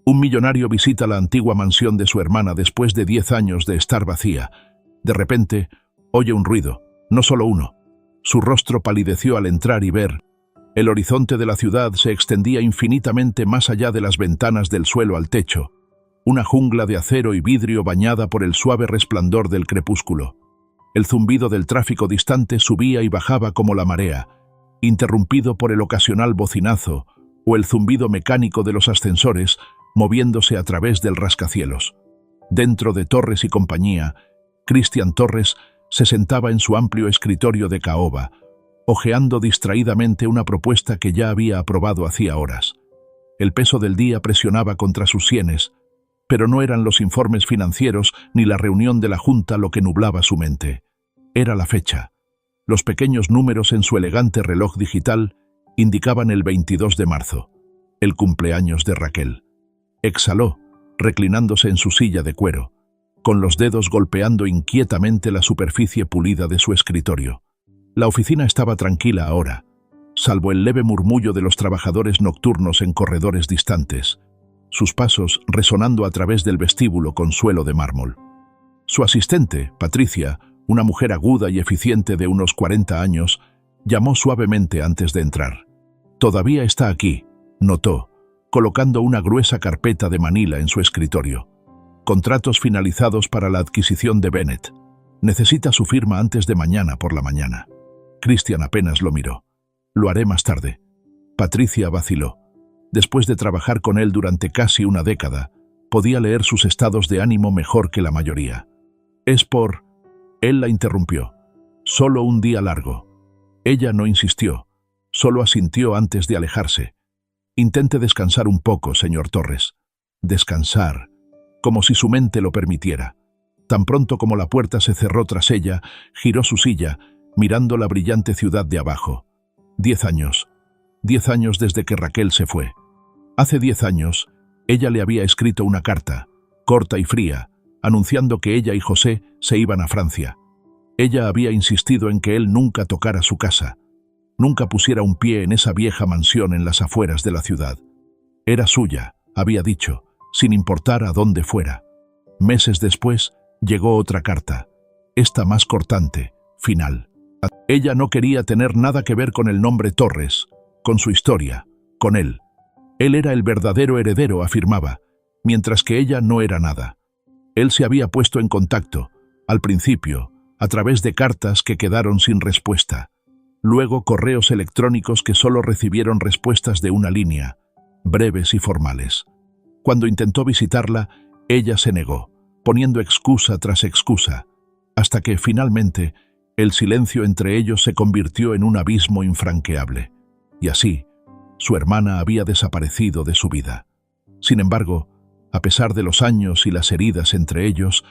Un millonario visita la antigua mansión de su hermana después de 10 años de estar vacía. De repente, oye un ruido, no solo uno. Su rostro palideció al entrar y ver. El horizonte de la ciudad se extendía infinitamente más allá de las ventanas del suelo al techo. Una jungla de acero y vidrio bañada por el suave resplandor del crepúsculo. El zumbido del tráfico distante subía y bajaba como la marea, interrumpido por el ocasional bocinazo o el zumbido mecánico de los ascensores moviéndose a través del rascacielos. Dentro de Torres y compañía, Cristian Torres se sentaba en su amplio escritorio de caoba, hojeando distraídamente una propuesta que ya había aprobado hacía horas. El peso del día presionaba contra sus sienes, pero no eran los informes financieros ni la reunión de la Junta lo que nublaba su mente. Era la fecha. Los pequeños números en su elegante reloj digital indicaban el 22 de marzo, el cumpleaños de Raquel. Exhaló, reclinándose en su silla de cuero, con los dedos golpeando inquietamente la superficie pulida de su escritorio. La oficina estaba tranquila ahora, salvo el leve murmullo de los trabajadores nocturnos en corredores distantes, sus pasos resonando a través del vestíbulo con suelo de mármol. Su asistente, Patricia, una mujer aguda y eficiente de unos 40 años, llamó suavemente antes de entrar. «Todavía está aquí», notó, colocando una gruesa carpeta de manila en su escritorio. «Contratos finalizados para la adquisición de Bennett. Necesita su firma antes de mañana por la mañana». Cristian apenas lo miró. «Lo haré más tarde». Patricia vaciló. Después de trabajar con él durante casi una década, podía leer sus estados de ánimo mejor que la mayoría. «Es por...» Él la interrumpió. «Solo un día largo». Ella no insistió, solo asintió antes de alejarse. «Intente descansar un poco, señor Torres». Descansar, como si su mente lo permitiera. Tan pronto como la puerta se cerró tras ella, giró su silla, mirando la brillante ciudad de abajo. 10 años. 10 años desde que Raquel se fue. Hace 10 años, ella le había escrito una carta, corta y fría, anunciando que ella y José se iban a Francia. Ella había insistido en que él nunca tocara su casa, nunca pusiera un pie en esa vieja mansión en las afueras de la ciudad. Era suya, había dicho, sin importar a dónde fuera. Meses después, llegó otra carta, esta más cortante, final. Ella no quería tener nada que ver con el nombre Torres, con su historia, con él. Él era el verdadero heredero, afirmaba, mientras que ella no era nada. Él se había puesto en contacto, al principio, a través de cartas que quedaron sin respuesta. Luego correos electrónicos que solo recibieron respuestas de una línea, breves y formales. Cuando intentó visitarla, ella se negó, poniendo excusa tras excusa, hasta que, finalmente, el silencio entre ellos se convirtió en un abismo infranqueable. Y así, su hermana había desaparecido de su vida. Sin embargo, a pesar de los años y las heridas entre ellos,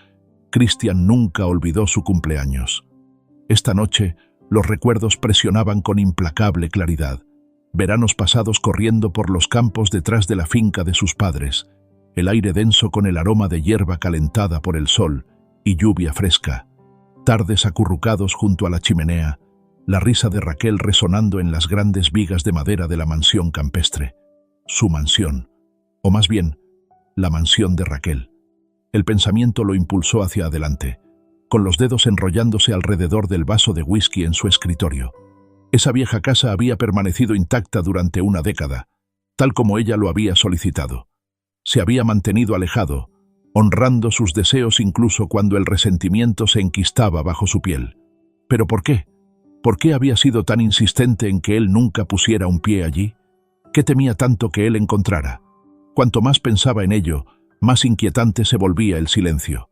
Cristian nunca olvidó su cumpleaños. Esta noche, los recuerdos presionaban con implacable claridad. Veranos pasados corriendo por los campos detrás de la finca de sus padres, el aire denso con el aroma de hierba calentada por el sol y lluvia fresca, tardes acurrucados junto a la chimenea, la risa de Raquel resonando en las grandes vigas de madera de la mansión campestre. Su mansión, o más bien, la mansión de Raquel. El pensamiento lo impulsó hacia adelante, con los dedos enrollándose alrededor del vaso de whisky en su escritorio. Esa vieja casa había permanecido intacta durante una década, tal como ella lo había solicitado. Se había mantenido alejado, honrando sus deseos incluso cuando el resentimiento se enquistaba bajo su piel. ¿Pero por qué? ¿Por qué había sido tan insistente en que él nunca pusiera un pie allí? ¿Qué temía tanto que él encontrara? Cuanto más pensaba en ello, más inquietante se volvía el silencio.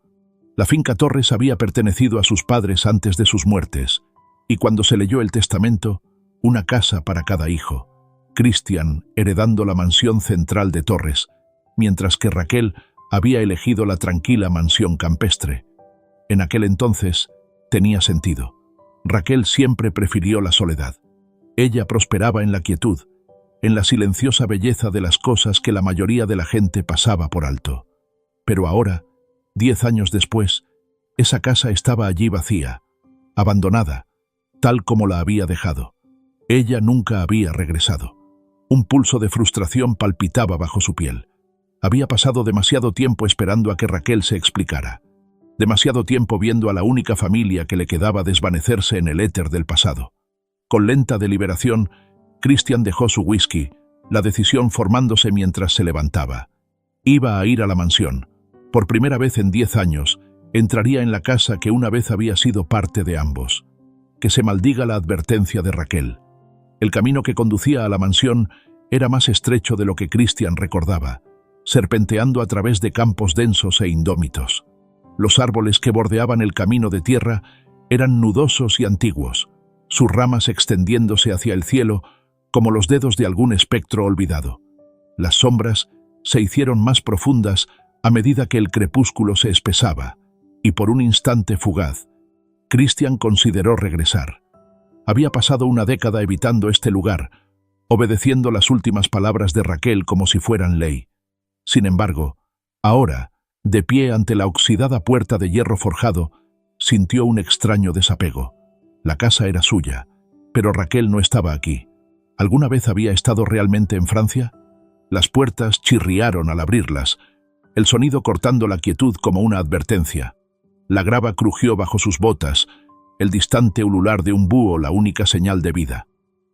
La finca Torres había pertenecido a sus padres antes de sus muertes, y cuando se leyó el testamento, una casa para cada hijo. Cristian heredando la mansión central de Torres, mientras que Raquel había elegido la tranquila mansión campestre. En aquel entonces, tenía sentido. Raquel siempre prefirió la soledad. Ella prosperaba en la quietud, en la silenciosa belleza de las cosas que la mayoría de la gente pasaba por alto. Pero ahora, 10 años después, esa casa estaba allí vacía, abandonada, tal como la había dejado. Ella nunca había regresado. Un pulso de frustración palpitaba bajo su piel. Había pasado demasiado tiempo esperando a que Raquel se explicara. Demasiado tiempo viendo a la única familia que le quedaba desvanecerse en el éter del pasado. Con lenta deliberación, Christian dejó su whisky, la decisión formándose mientras se levantaba. Iba a ir a la mansión. Por primera vez en 10 años, entraría en la casa que una vez había sido parte de ambos. Que se maldiga la advertencia de Raquel. El camino que conducía a la mansión era más estrecho de lo que Christian recordaba, serpenteando a través de campos densos e indómitos. Los árboles que bordeaban el camino de tierra eran nudosos y antiguos, sus ramas extendiéndose hacia el cielo como los dedos de algún espectro olvidado. Las sombras se hicieron más profundas a medida que el crepúsculo se espesaba, y por un instante fugaz, Christian consideró regresar. Había pasado una década evitando este lugar, obedeciendo las últimas palabras de Raquel como si fueran ley. Sin embargo, ahora, de pie ante la oxidada puerta de hierro forjado, sintió un extraño desapego. La casa era suya, pero Raquel no estaba aquí. ¿Alguna vez había estado realmente en Francia? Las puertas chirriaron al abrirlas, el sonido cortando la quietud como una advertencia. La grava crujió bajo sus botas, el distante ulular de un búho la única señal de vida.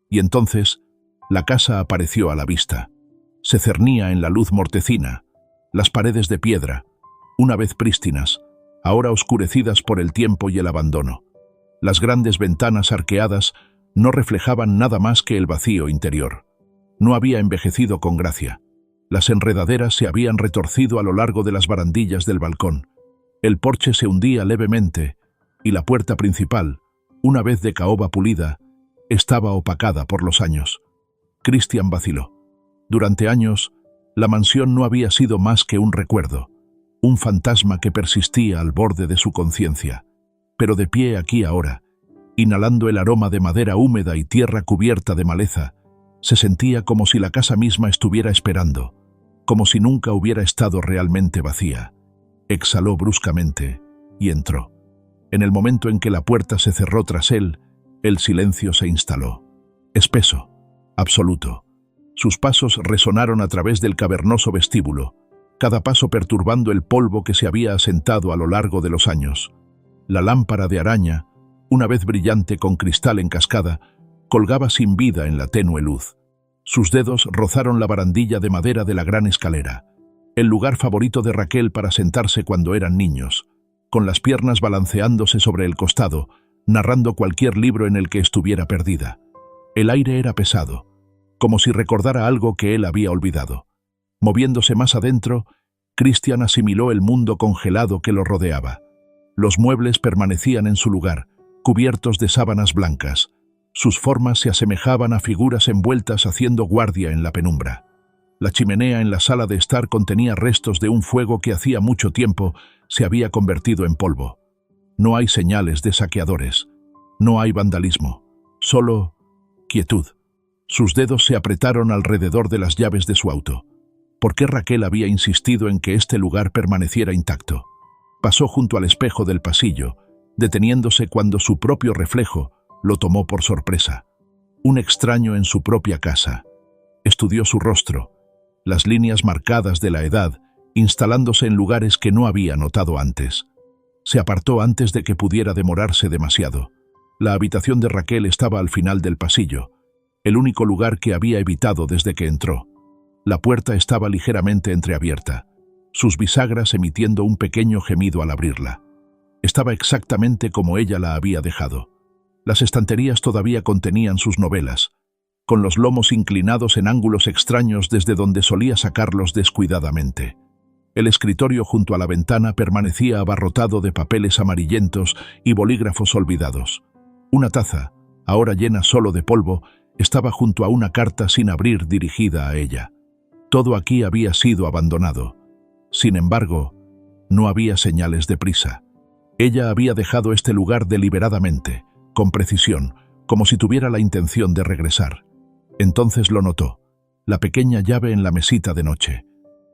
Y entonces, la casa apareció a la vista. Se cernía en la luz mortecina, las paredes de piedra, una vez prístinas, ahora oscurecidas por el tiempo y el abandono. Las grandes ventanas arqueadas no reflejaban nada más que el vacío interior. No había envejecido con gracia. Las enredaderas se habían retorcido a lo largo de las barandillas del balcón. El porche se hundía levemente, y la puerta principal, una vez de caoba pulida, estaba opacada por los años. Christian vaciló. Durante años, la mansión no había sido más que un recuerdo, un fantasma que persistía al borde de su conciencia. Pero de pie aquí ahora, inhalando el aroma de madera húmeda y tierra cubierta de maleza, se sentía como si la casa misma estuviera esperando, como si nunca hubiera estado realmente vacía. Exhaló bruscamente y entró. En el momento en que la puerta se cerró tras él, el silencio se instaló. Espeso, absoluto. Sus pasos resonaron a través del cavernoso vestíbulo, cada paso perturbando el polvo que se había asentado a lo largo de los años. La lámpara de araña, una vez brillante con cristal en cascada, colgaba sin vida en la tenue luz. Sus dedos rozaron la barandilla de madera de la gran escalera, el lugar favorito de Raquel para sentarse cuando eran niños, con las piernas balanceándose sobre el costado, narrando cualquier libro en el que estuviera perdida. El aire era pesado, como si recordara algo que él había olvidado. Moviéndose más adentro, Christian asimiló el mundo congelado que lo rodeaba. Los muebles permanecían en su lugar, cubiertos de sábanas blancas. Sus formas se asemejaban a figuras envueltas haciendo guardia en la penumbra. La chimenea en la sala de estar contenía restos de un fuego que hacía mucho tiempo se había convertido en polvo. No hay señales de saqueadores. No hay vandalismo. Solo quietud. Sus dedos se apretaron alrededor de las llaves de su auto. ¿Por qué Raquel había insistido en que este lugar permaneciera intacto? Pasó junto al espejo del pasillo, deteniéndose cuando su propio reflejo lo tomó por sorpresa. Un extraño en su propia casa. Estudió su rostro, las líneas marcadas de la edad, instalándose en lugares que no había notado antes. Se apartó antes de que pudiera demorarse demasiado. La habitación de Raquel estaba al final del pasillo, el único lugar que había evitado desde que entró. La puerta estaba ligeramente entreabierta, sus bisagras emitiendo un pequeño gemido al abrirla. Estaba exactamente como ella la había dejado. Las estanterías todavía contenían sus novelas, con los lomos inclinados en ángulos extraños desde donde solía sacarlos descuidadamente. El escritorio junto a la ventana permanecía abarrotado de papeles amarillentos y bolígrafos olvidados. Una taza, ahora llena solo de polvo, estaba junto a una carta sin abrir dirigida a ella. Todo aquí había sido abandonado. Sin embargo, no había señales de prisa. Ella había dejado este lugar deliberadamente, con precisión, como si tuviera la intención de regresar. Entonces lo notó, la pequeña llave en la mesita de noche.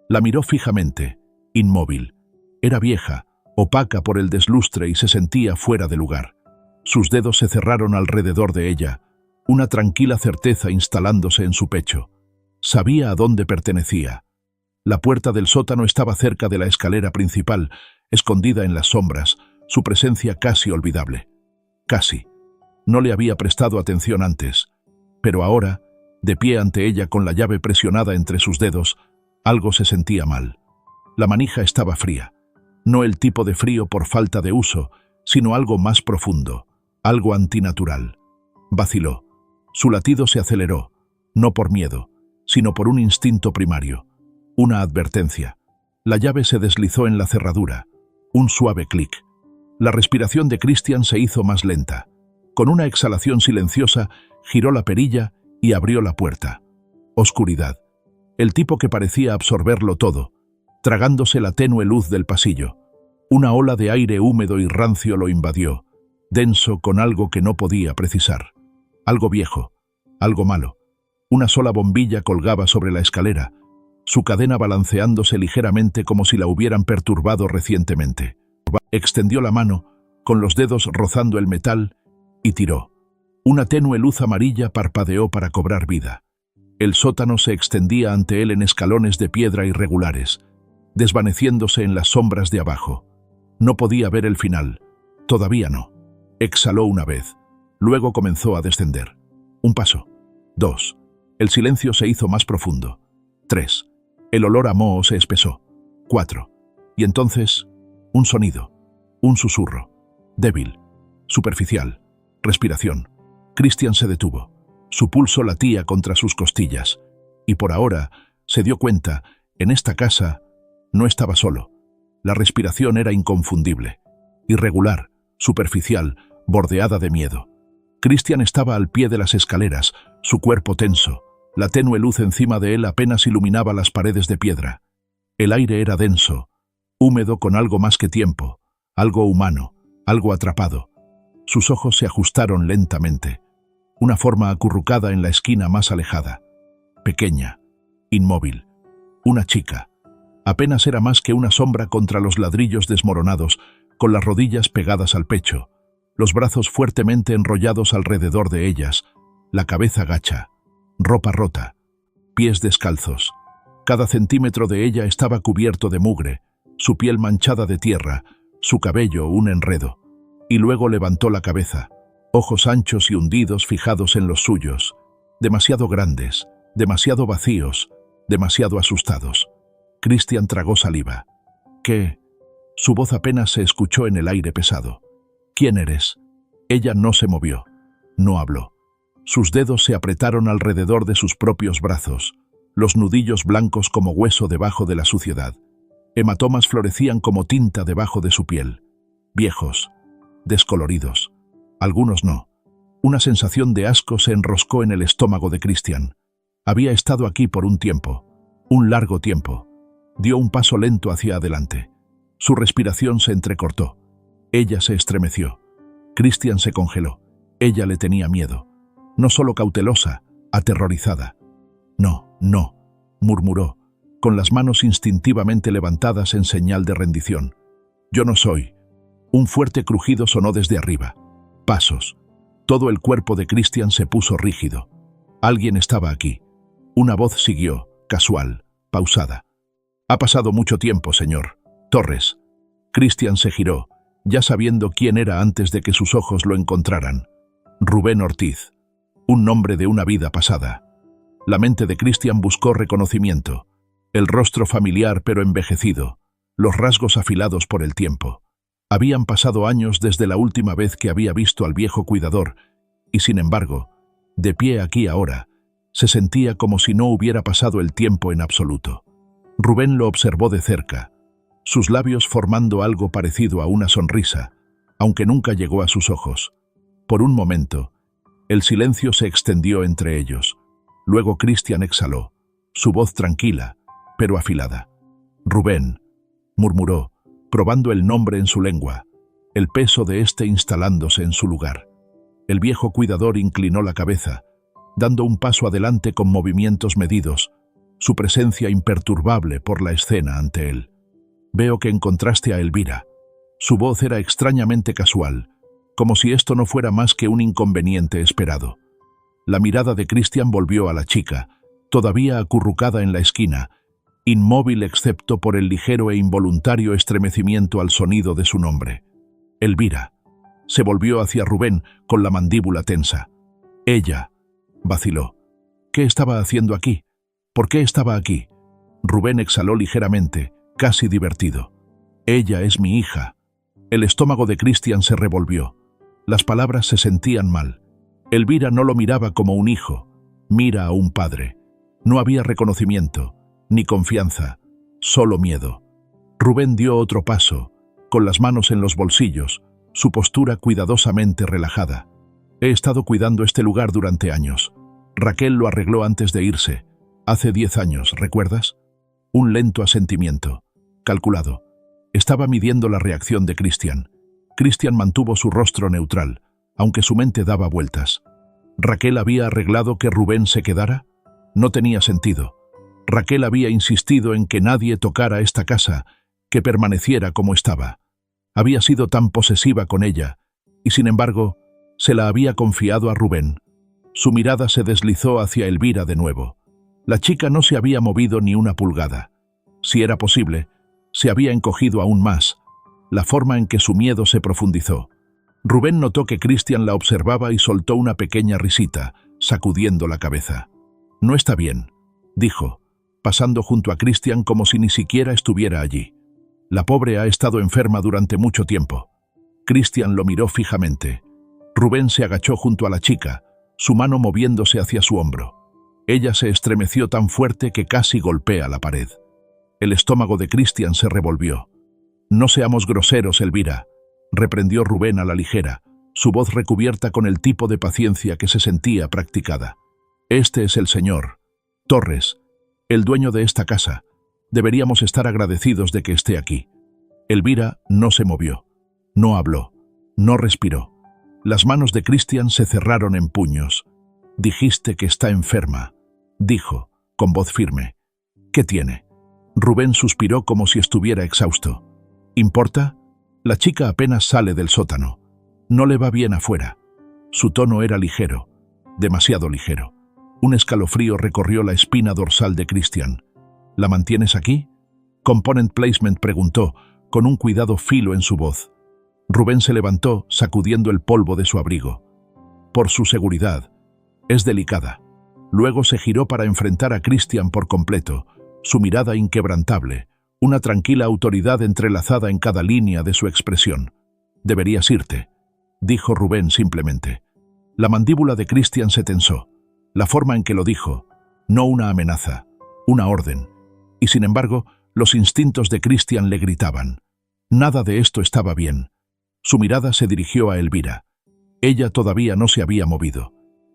La miró fijamente, inmóvil. Era vieja, opaca por el deslustre y se sentía fuera de lugar. Sus dedos se cerraron alrededor de ella, una tranquila certeza instalándose en su pecho. Sabía a dónde pertenecía. La puerta del sótano estaba cerca de la escalera principal, escondida en las sombras, su presencia casi olvidable. Casi. No le había prestado atención antes, pero ahora, de pie ante ella con la llave presionada entre sus dedos, algo se sentía mal. La manija estaba fría. No el tipo de frío por falta de uso, sino algo más profundo, algo antinatural. Vaciló. Su latido se aceleró, no por miedo, sino por un instinto primario. Una advertencia. La llave se deslizó en la cerradura. Un suave clic. La respiración de Christian se hizo más lenta. Con una exhalación silenciosa, giró la perilla y abrió la puerta. Oscuridad. El tipo que parecía absorberlo todo, tragándose la tenue luz del pasillo. Una ola de aire húmedo y rancio lo invadió, denso con algo que no podía precisar. Algo viejo, algo malo. Una sola bombilla colgaba sobre la escalera, su cadena balanceándose ligeramente como si la hubieran perturbado recientemente. Extendió la mano, con los dedos rozando el metal, y tiró. Una tenue luz amarilla parpadeó para cobrar vida. El sótano se extendía ante él en escalones de piedra irregulares, desvaneciéndose en las sombras de abajo. No podía ver el final. Todavía no. Exhaló una vez. Luego comenzó a descender. Un paso. 2. El silencio se hizo más profundo. 3. El olor a moho se espesó. 4. Y entonces, un sonido. Un susurro. Débil. Superficial. Respiración. Christian se detuvo. Su pulso latía contra sus costillas. Y por ahora, se dio cuenta, en esta casa, no estaba solo. La respiración era inconfundible. Irregular, superficial, bordeada de miedo. Christian estaba al pie de las escaleras, su cuerpo tenso. La tenue luz encima de él apenas iluminaba las paredes de piedra. El aire era denso, húmedo con algo más que tiempo, algo humano, algo atrapado. Sus ojos se ajustaron lentamente. Una forma acurrucada en la esquina más alejada. Pequeña, inmóvil. Una chica. Apenas era más que una sombra contra los ladrillos desmoronados, con las rodillas pegadas al pecho, los brazos fuertemente enrollados alrededor de ellas, la cabeza gacha, ropa rota, pies descalzos. Cada centímetro de ella estaba cubierto de mugre, su piel manchada de tierra, su cabello un enredo. Y luego levantó la cabeza, ojos anchos y hundidos fijados en los suyos, demasiado grandes, demasiado vacíos, demasiado asustados. Christian tragó saliva. ¿Qué? Su voz apenas se escuchó en el aire pesado. ¿Quién eres? Ella no se movió, no habló. Sus dedos se apretaron alrededor de sus propios brazos, los nudillos blancos como hueso debajo de la suciedad. Hematomas florecían como tinta debajo de su piel. Viejos, descoloridos. Algunos no. Una sensación de asco se enroscó en el estómago de Christian. Había estado aquí por un tiempo, un largo tiempo. Dio un paso lento hacia adelante. Su respiración se entrecortó. Ella se estremeció. Christian se congeló. Ella le tenía miedo. No solo cautelosa, aterrorizada. No, no, murmuró, con las manos instintivamente levantadas en señal de rendición. Yo no soy. Un fuerte crujido sonó desde arriba. Pasos. Todo el cuerpo de Christian se puso rígido. Alguien estaba aquí. Una voz siguió, casual, pausada. Ha pasado mucho tiempo, señor. Torres. Christian se giró, ya sabiendo quién era antes de que sus ojos lo encontraran. Rubén Ortiz. Un nombre de una vida pasada. La mente de Christian buscó reconocimiento. El rostro familiar pero envejecido, los rasgos afilados por el tiempo. Habían pasado años desde la última vez que había visto al viejo cuidador, y sin embargo, de pie aquí ahora, se sentía como si no hubiera pasado el tiempo en absoluto. Rubén lo observó de cerca, sus labios formando algo parecido a una sonrisa, aunque nunca llegó a sus ojos. Por un momento, el silencio se extendió entre ellos. Luego Christian exhaló, su voz tranquila, pero afilada. Rubén, murmuró, probando el nombre en su lengua, el peso de éste instalándose en su lugar. El viejo cuidador inclinó la cabeza, dando un paso adelante con movimientos medidos, su presencia imperturbable por la escena ante él. Veo que encontraste a Elvira. Su voz era extrañamente casual, como si esto no fuera más que un inconveniente esperado. La mirada de Christian volvió a la chica, todavía acurrucada en la esquina, inmóvil excepto por el ligero e involuntario estremecimiento al sonido de su nombre. Elvira. Se volvió hacia Rubén con la mandíbula tensa. Ella. Vaciló. ¿Qué estaba haciendo aquí? ¿Por qué estaba aquí? Rubén exhaló ligeramente, casi divertido. Ella es mi hija. El estómago de Cristian se revolvió. Las palabras se sentían mal. Elvira no lo miraba como un hijo. Mira a un padre. No había reconocimiento, ni confianza, solo miedo. Rubén dio otro paso, con las manos en los bolsillos, su postura cuidadosamente relajada. He estado cuidando este lugar durante años. Raquel lo arregló antes de irse. Hace 10 años, ¿recuerdas? Un lento asentimiento. Calculado. Estaba midiendo la reacción de Cristian. Cristian mantuvo su rostro neutral, aunque su mente daba vueltas. ¿Raquel había arreglado que Rubén se quedara? No tenía sentido. Raquel había insistido en que nadie tocara esta casa, que permaneciera como estaba. Había sido tan posesiva con ella, y sin embargo, se la había confiado a Rubén. Su mirada se deslizó hacia Elvira de nuevo. La chica no se había movido ni una pulgada. Si era posible, se había encogido aún más, la forma en que su miedo se profundizó. Rubén notó que Cristian la observaba y soltó una pequeña risita, sacudiendo la cabeza. «No está bien», dijo, pasando junto a Cristian como si ni siquiera estuviera allí. «La pobre ha estado enferma durante mucho tiempo». Cristian lo miró fijamente. Rubén se agachó junto a la chica, su mano moviéndose hacia su hombro. Ella se estremeció tan fuerte que casi golpea la pared. El estómago de Cristian se revolvió. «No seamos groseros, Elvira», reprendió Rubén a la ligera, su voz recubierta con el tipo de paciencia que se sentía practicada. «Este es el señor Torres, el dueño de esta casa. Deberíamos estar agradecidos de que esté aquí». Elvira no se movió, no habló, no respiró. Las manos de Cristian se cerraron en puños. «Dijiste que está enferma», dijo, con voz firme. «¿Qué tiene?» Rubén suspiró como si estuviera exhausto. «¿Importa? La chica apenas sale del sótano. No le va bien afuera». Su tono era ligero, demasiado ligero. Un escalofrío recorrió la espina dorsal de Cristian. «¿La mantienes aquí?» Component Placement preguntó, con un cuidado filo en su voz. Rubén se levantó, sacudiendo el polvo de su abrigo. «Por su seguridad. Es delicada». Luego se giró para enfrentar a Cristian por completo, su mirada inquebrantable, una tranquila autoridad entrelazada en cada línea de su expresión. «Deberías irte», dijo Rubén simplemente. La mandíbula de Cristian se tensó. La forma en que lo dijo, no una amenaza, una orden. Y sin embargo, los instintos de Cristian le gritaban. Nada de esto estaba bien. Su mirada se dirigió a Elvira. Ella todavía no se había movido.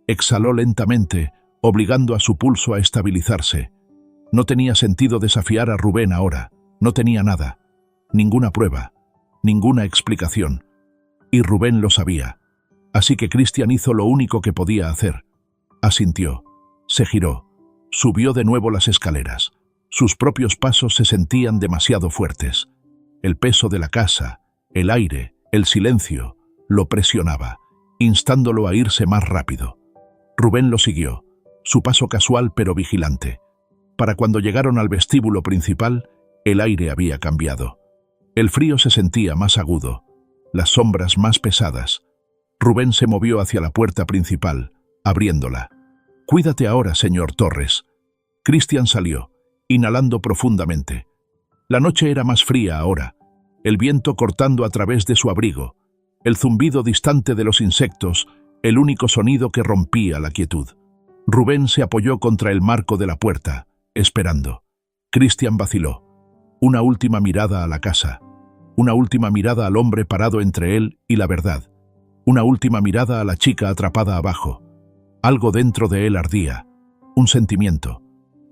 Exhaló lentamente, obligando a su pulso a estabilizarse. No tenía sentido desafiar a Rubén ahora. No tenía nada. Ninguna prueba. Ninguna explicación. Y Rubén lo sabía. Así que Cristian hizo lo único que podía hacer. Asintió. Se giró. Subió de nuevo las escaleras. Sus propios pasos se sentían demasiado fuertes. El peso de la casa, el aire, el silencio, lo presionaba, instándolo a irse más rápido. Rubén lo siguió, su paso casual pero vigilante. Para cuando llegaron al vestíbulo principal, el aire había cambiado. El frío se sentía más agudo, las sombras más pesadas. Rubén se movió hacia la puerta principal, abriéndola. «Cuídate ahora, señor Torres». Cristian salió, inhalando profundamente. La noche era más fría ahora, el viento cortando a través de su abrigo, el zumbido distante de los insectos, el único sonido que rompía la quietud. Rubén se apoyó contra el marco de la puerta, esperando. Cristian vaciló. Una última mirada a la casa, una última mirada al hombre parado entre él y la verdad, una última mirada a la chica atrapada abajo. Algo dentro de él ardía, un sentimiento,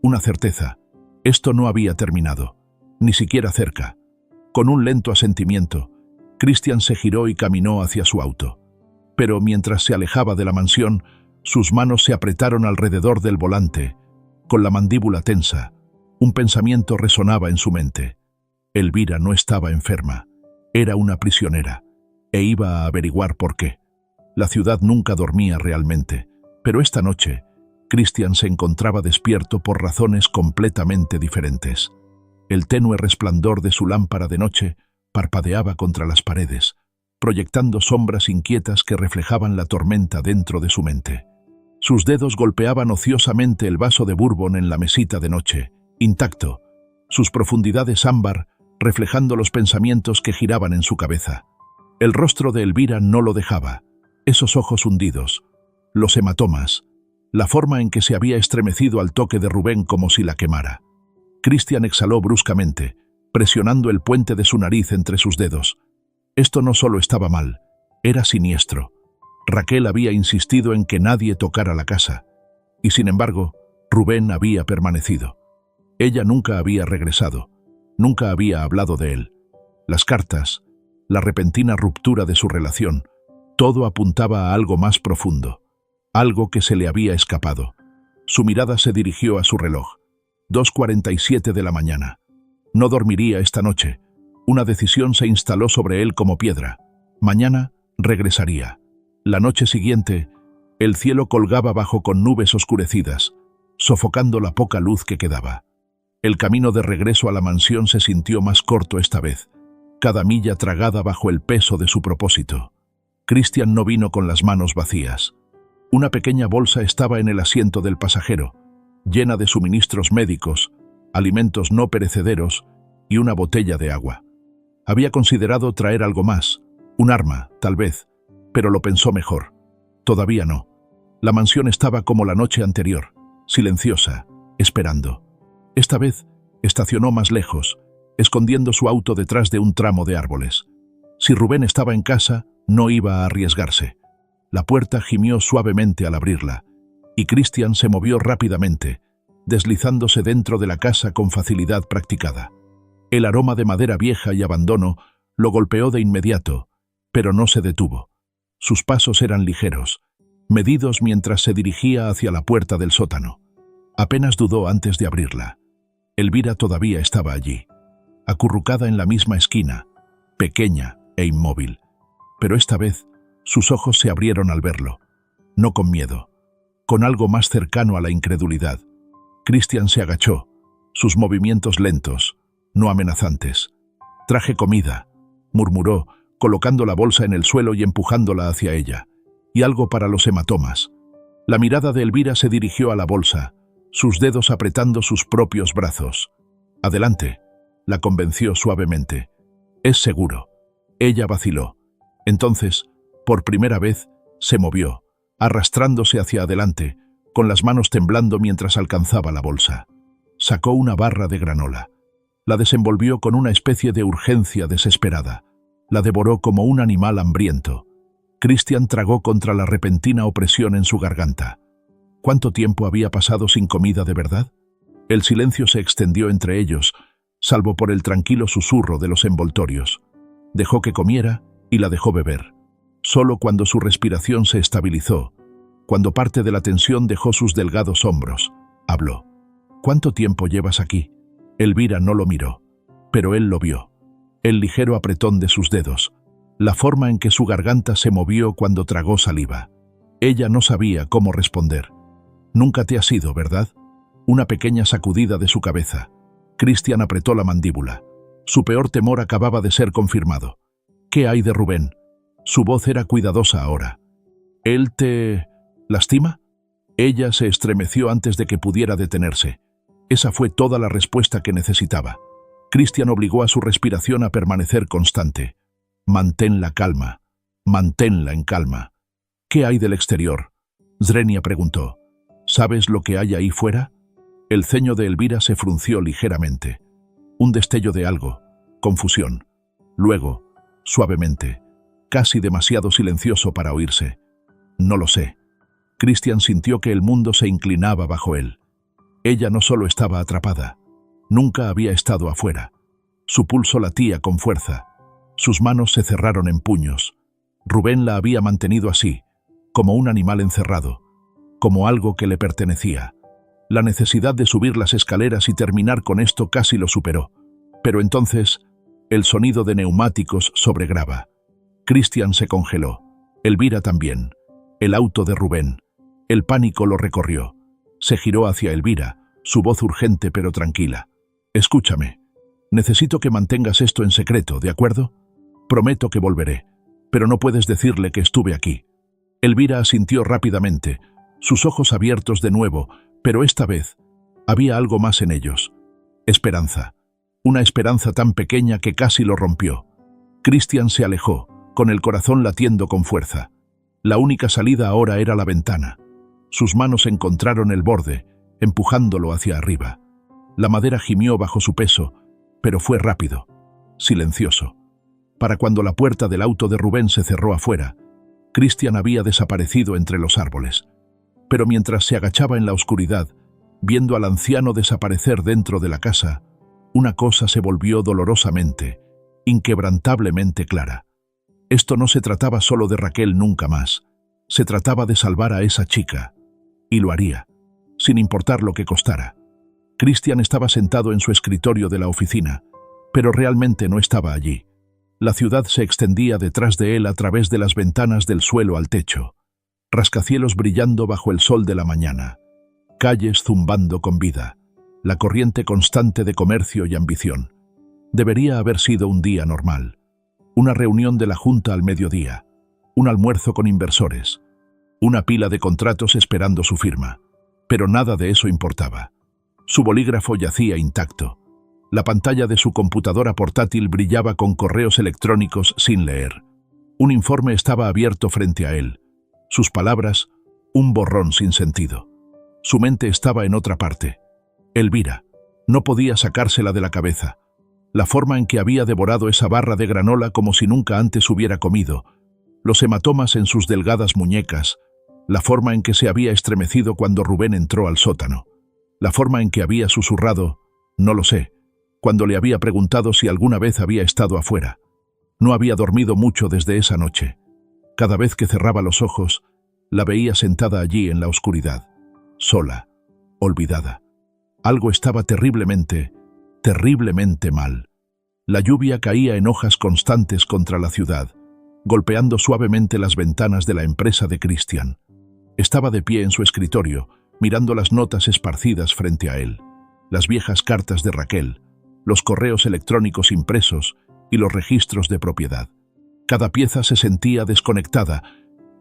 una certeza. Esto no había terminado, ni siquiera cerca. Con un lento asentimiento, Cristian se giró y caminó hacia su auto. Pero mientras se alejaba de la mansión, sus manos se apretaron alrededor del volante, con la mandíbula tensa. Un pensamiento resonaba en su mente. Elvira no estaba enferma, era una prisionera, e iba a averiguar por qué. La ciudad nunca dormía realmente, pero esta noche, Cristian se encontraba despierto por razones completamente diferentes. El tenue resplandor de su lámpara de noche parpadeaba contra las paredes, proyectando sombras inquietas que reflejaban la tormenta dentro de su mente. Sus dedos golpeaban ociosamente el vaso de bourbon en la mesita de noche, intacto, sus profundidades ámbar reflejando los pensamientos que giraban en su cabeza. El rostro de Elvira no lo dejaba, esos ojos hundidos, los hematomas, la forma en que se había estremecido al toque de Rubén como si la quemara. Cristian exhaló bruscamente, presionando el puente de su nariz entre sus dedos. Esto no solo estaba mal, era siniestro. Raquel había insistido en que nadie tocara la casa, y sin embargo, Rubén había permanecido. Ella nunca había regresado, nunca había hablado de él. Las cartas, la repentina ruptura de su relación, todo apuntaba a algo más profundo, algo que se le había escapado. Su mirada se dirigió a su reloj. 2:47 de la mañana. No dormiría esta noche. Una decisión se instaló sobre él como piedra. Mañana regresaría. La noche siguiente, el cielo colgaba bajo con nubes oscurecidas, sofocando la poca luz que quedaba. El camino de regreso a la mansión se sintió más corto esta vez, cada milla tragada bajo el peso de su propósito. Cristian no vino con las manos vacías. Una pequeña bolsa estaba en el asiento del pasajero, llena de suministros médicos, alimentos no perecederos y una botella de agua. Había considerado traer algo más, un arma, tal vez, pero lo pensó mejor. Todavía no. La mansión estaba como la noche anterior, silenciosa, esperando. Esta vez estacionó más lejos, escondiendo su auto detrás de un tramo de árboles. Si Rubén estaba en casa, no iba a arriesgarse. La puerta gimió suavemente al abrirla, y Cristian se movió rápidamente, deslizándose dentro de la casa con facilidad practicada. El aroma de madera vieja y abandono lo golpeó de inmediato, pero no se detuvo. Sus pasos eran ligeros, medidos mientras se dirigía hacia la puerta del sótano. Apenas dudó antes de abrirla. Elvira todavía estaba allí, acurrucada en la misma esquina, pequeña e inmóvil. Pero esta vez, sus ojos se abrieron al verlo. No con miedo, con algo más cercano a la incredulidad. Cristian se agachó, sus movimientos lentos, no amenazantes. «Traje comida», murmuró, colocando la bolsa en el suelo y empujándola hacia ella. «Y algo para los hematomas». La mirada de Elvira se dirigió a la bolsa, sus dedos apretando sus propios brazos. «Adelante», la convenció suavemente. «Es seguro». Ella vaciló. Entonces, por primera vez, se movió, arrastrándose hacia adelante, con las manos temblando mientras alcanzaba la bolsa. Sacó una barra de granola. La desenvolvió con una especie de urgencia desesperada. La devoró como un animal hambriento. Cristian tragó contra la repentina opresión en su garganta. ¿Cuánto tiempo había pasado sin comida de verdad? El silencio se extendió entre ellos, salvo por el tranquilo susurro de los envoltorios. Dejó que comiera y la dejó beber. Solo cuando su respiración se estabilizó, cuando parte de la tensión dejó sus delgados hombros, habló. «¿Cuánto tiempo llevas aquí?» Elvira no lo miró, pero él lo vio. El ligero apretón de sus dedos, la forma en que su garganta se movió cuando tragó saliva. Ella no sabía cómo responder. «Nunca te has ido, ¿verdad?» Una pequeña sacudida de su cabeza. Cristian apretó la mandíbula. Su peor temor acababa de ser confirmado. «¿Qué hay de Rubén?» Su voz era cuidadosa ahora. «¿Él te lastima?» Ella se estremeció antes de que pudiera detenerse. Esa fue toda la respuesta que necesitaba. Cristian obligó a su respiración a permanecer constante. «Mantén la calma. Manténla en calma». «¿Qué hay del exterior?» Zrenia preguntó. «¿Sabes lo que hay ahí fuera?» El ceño de Elvira se frunció ligeramente. Un destello de algo, confusión. Luego, suavemente, casi demasiado silencioso para oírse. «No lo sé». Cristian sintió que el mundo se inclinaba bajo él. Ella no solo estaba atrapada, nunca había estado afuera. Su pulso latía con fuerza. Sus manos se cerraron en puños. Rubén la había mantenido así, como un animal encerrado, como algo que le pertenecía. La necesidad de subir las escaleras y terminar con esto casi lo superó. Pero entonces, el sonido de neumáticos sobregraba. Cristian se congeló. Elvira también. El auto de Rubén. El pánico lo recorrió. Se giró hacia Elvira, su voz urgente pero tranquila. «Escúchame. Necesito que mantengas esto en secreto, ¿de acuerdo? Prometo que volveré, pero no puedes decirle que estuve aquí». Elvira asintió rápidamente, sus ojos abiertos de nuevo, pero esta vez había algo más en ellos. Esperanza. Una esperanza tan pequeña que casi lo rompió. Christian se alejó, con el corazón latiendo con fuerza. La única salida ahora era la ventana. Sus manos encontraron el borde, empujándolo hacia arriba. La madera gimió bajo su peso, pero fue rápido, silencioso. Para cuando la puerta del auto de Rubén se cerró afuera, Christian había desaparecido entre los árboles. Pero mientras se agachaba en la oscuridad, viendo al anciano desaparecer dentro de la casa, una cosa se volvió dolorosamente, inquebrantablemente clara. Esto no se trataba solo de Raquel nunca más. Se trataba de salvar a esa chica. Y lo haría, sin importar lo que costara. Christian estaba sentado en su escritorio de la oficina, pero realmente no estaba allí. La ciudad se extendía detrás de él a través de las ventanas del suelo al techo, rascacielos brillando bajo el sol de la mañana, calles zumbando con vida, la corriente constante de comercio y ambición. Debería haber sido un día normal, una reunión de la Junta al mediodía, un almuerzo con inversores, una pila de contratos esperando su firma, pero nada de eso importaba. Su bolígrafo yacía intacto. La pantalla de su computadora portátil brillaba con correos electrónicos sin leer. Un informe estaba abierto frente a él. Sus palabras, un borrón sin sentido. Su mente estaba en otra parte. Elvira. No podía sacársela de la cabeza. La forma en que había devorado esa barra de granola como si nunca antes hubiera comido. Los hematomas en sus delgadas muñecas. La forma en que se había estremecido cuando Rubén entró al sótano. La forma en que había susurrado, no lo sé, cuando le había preguntado si alguna vez había estado afuera. No había dormido mucho desde esa noche. Cada vez que cerraba los ojos, la veía sentada allí en la oscuridad, sola, olvidada. Algo estaba terriblemente mal. La lluvia caía en hojas constantes contra la ciudad, golpeando suavemente las ventanas de la empresa de Christian. Estaba de pie en su escritorio, mirando las notas esparcidas frente a él, las viejas cartas de Raquel, los correos electrónicos impresos y los registros de propiedad. Cada pieza se sentía desconectada,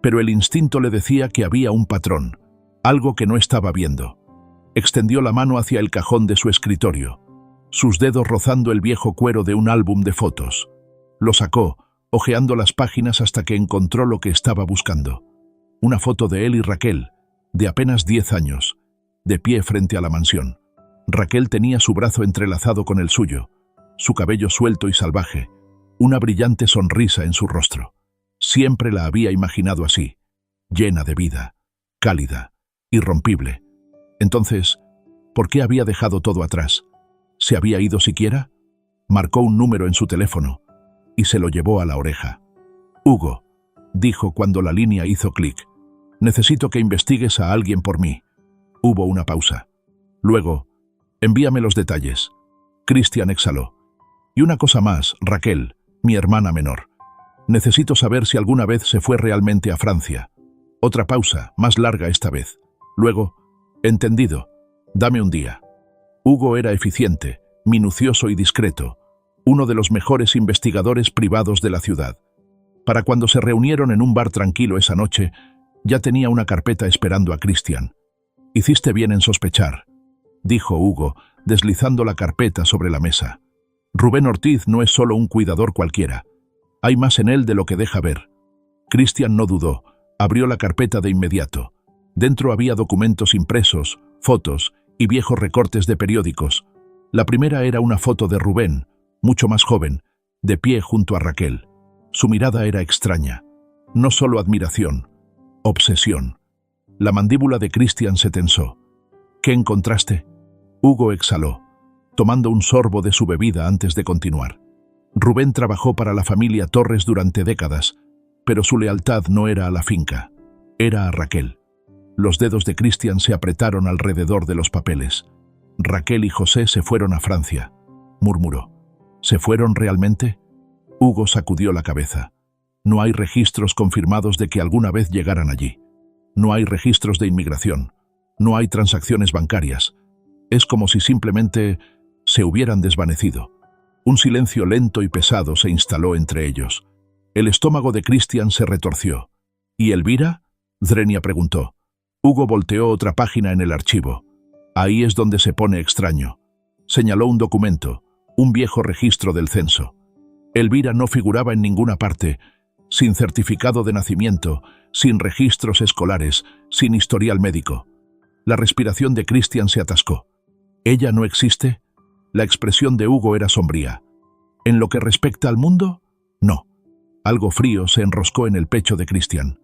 pero el instinto le decía que había un patrón, algo que no estaba viendo. Extendió la mano hacia el cajón de su escritorio, sus dedos rozando el viejo cuero de un álbum de fotos. Lo sacó, hojeando las páginas hasta que encontró lo que estaba buscando. Una foto de él y Raquel, de apenas 10 años, de pie frente a la mansión. Raquel tenía su brazo entrelazado con el suyo, su cabello suelto y salvaje, una brillante sonrisa en su rostro. Siempre la había imaginado así, llena de vida, cálida, irrompible. Entonces, ¿por qué había dejado todo atrás? ¿Se había ido siquiera? Marcó un número en su teléfono y se lo llevó a la oreja. «Hugo», dijo cuando la línea hizo clic. «Necesito que investigues a alguien por mí». Hubo una pausa. Luego, «Envíame los detalles». Christian exhaló. «Y una cosa más, Raquel, mi hermana menor. Necesito saber si alguna vez se fue realmente a Francia». Otra pausa, más larga esta vez. Luego, «Entendido. Dame un día». Hugo era eficiente, minucioso y discreto, uno de los mejores investigadores privados de la ciudad. Para cuando se reunieron en un bar tranquilo esa noche, ya tenía una carpeta esperando a Christian. «Hiciste bien en sospechar», dijo Hugo, deslizando la carpeta sobre la mesa. «Rubén Ortiz no es solo un cuidador cualquiera. Hay más en él de lo que deja ver». Christian no dudó, abrió la carpeta de inmediato. Dentro había documentos impresos, fotos y viejos recortes de periódicos. La primera era una foto de Rubén, mucho más joven, de pie junto a Raquel. Su mirada era extraña, no solo admiración, obsesión. La mandíbula de Christian se tensó. «¿Qué encontraste?» Hugo exhaló, tomando un sorbo de su bebida antes de continuar. Rubén trabajó para la familia Torres durante décadas, pero su lealtad no era a la finca, era a Raquel. Los dedos de Christian se apretaron alrededor de los papeles. «Raquel y José se fueron a Francia», murmuró. «¿Se fueron realmente?» Hugo sacudió la cabeza. «No hay registros confirmados de que alguna vez llegaran allí. No hay registros de inmigración. No hay transacciones bancarias. Es como si simplemente se hubieran desvanecido. Un silencio lento y pesado se instaló entre ellos. El estómago de Christian se retorció. ¿Y Elvira?, Drenia preguntó. Hugo volteó otra página en el archivo. Ahí es donde se pone extraño. Señaló un documento, un viejo registro del censo. Elvira no figuraba en ninguna parte, sin certificado de nacimiento, sin registros escolares, sin historial médico. La respiración de Christian se atascó. ¿Ella no existe? La expresión de Hugo era sombría. ¿En lo que respecta al mundo? No. Algo frío se enroscó en el pecho de Christian.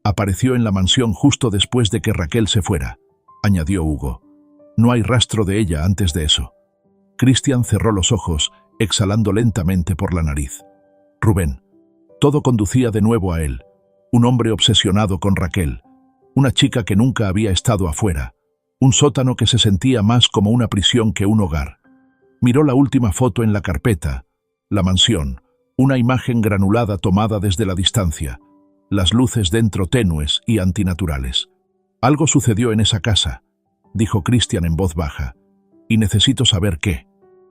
Apareció en la mansión justo después de que Raquel se fuera, añadió Hugo. No hay rastro de ella antes de eso. Christian cerró los ojos, exhalando lentamente por la nariz. Rubén. Todo conducía de nuevo a él. Un hombre obsesionado con Raquel. Una chica que nunca había estado afuera. Un sótano que se sentía más como una prisión que un hogar. Miró la última foto en la carpeta. La mansión. Una imagen granulada tomada desde la distancia. Las luces dentro tenues y antinaturales. Algo sucedió en esa casa, dijo Christian en voz baja. Y necesito saber qué.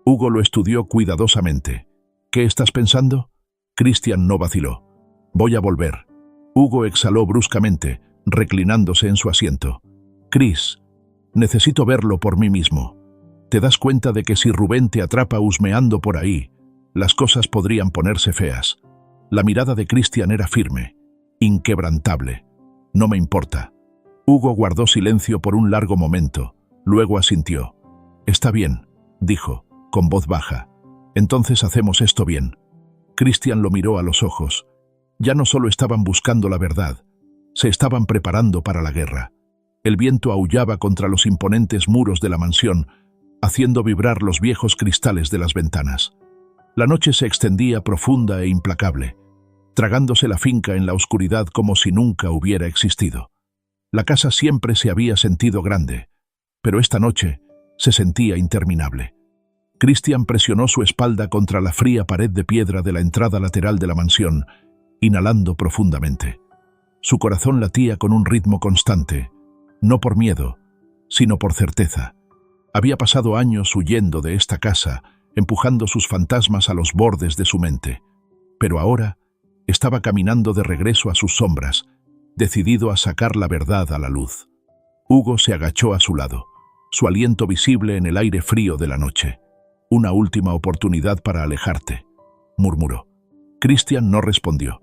Hugo lo estudió cuidadosamente. ¿Qué estás pensando? Christian no vaciló. Voy a volver. Hugo exhaló bruscamente, reclinándose en su asiento. Chris, necesito verlo por mí mismo. ¿Te das cuenta de que si Rubén te atrapa husmeando por ahí, las cosas podrían ponerse feas? La mirada de Christian era firme, inquebrantable. No me importa. Hugo guardó silencio por un largo momento, luego asintió. Está bien, dijo, con voz baja. Entonces hacemos esto bien. Christian lo miró a los ojos. Ya no solo estaban buscando la verdad, se estaban preparando para la guerra. El viento aullaba contra los imponentes muros de la mansión, haciendo vibrar los viejos cristales de las ventanas. La noche se extendía profunda e implacable, tragándose la finca en la oscuridad como si nunca hubiera existido. La casa siempre se había sentido grande, pero esta noche se sentía interminable. Christian presionó su espalda contra la fría pared de piedra de la entrada lateral de la mansión, inhalando profundamente. Su corazón latía con un ritmo constante, no por miedo, sino por certeza. Había pasado años huyendo de esta casa, empujando sus fantasmas a los bordes de su mente. Pero ahora estaba caminando de regreso a sus sombras, decidido a sacar la verdad a la luz. Hugo se agachó a su lado, su aliento visible en el aire frío de la noche. Una última oportunidad para alejarte, murmuró. Christian no respondió.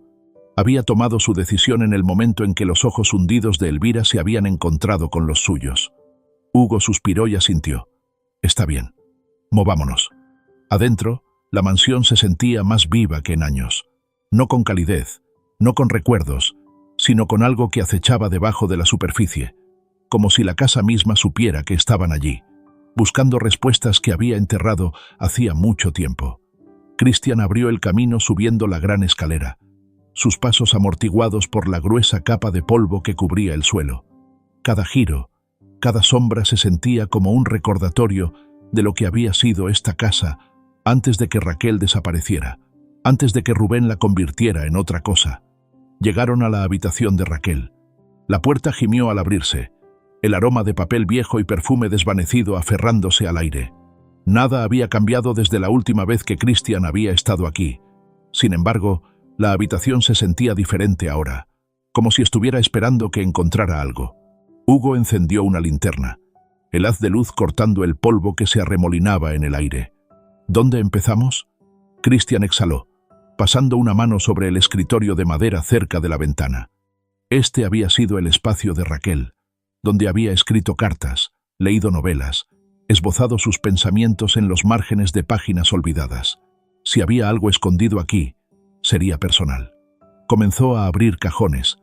Había tomado su decisión en el momento en que los ojos hundidos de Elvira se habían encontrado con los suyos. Hugo suspiró y asintió. Está bien. Movámonos. Adentro, la mansión se sentía más viva que en años. No con calidez, no con recuerdos, sino con algo que acechaba debajo de la superficie, como si la casa misma supiera que estaban allí, buscando respuestas que había enterrado hacía mucho tiempo. Christian abrió el camino subiendo la gran escalera, sus pasos amortiguados por la gruesa capa de polvo que cubría el suelo. Cada giro, cada sombra se sentía como un recordatorio de lo que había sido esta casa antes de que Raquel desapareciera, antes de que Rubén la convirtiera en otra cosa. Llegaron a la habitación de Raquel. La puerta gimió al abrirse, el aroma de papel viejo y perfume desvanecido aferrándose al aire. Nada había cambiado desde la última vez que Christian había estado aquí. Sin embargo, la habitación se sentía diferente ahora, como si estuviera esperando que encontrara algo. Hugo encendió una linterna, el haz de luz cortando el polvo que se arremolinaba en el aire. ¿Dónde empezamos? Christian exhaló, pasando una mano sobre el escritorio de madera cerca de la ventana. Este había sido el espacio de Raquel, donde había escrito cartas, leído novelas, esbozado sus pensamientos en los márgenes de páginas olvidadas. Si había algo escondido aquí, sería personal. Comenzó a abrir cajones,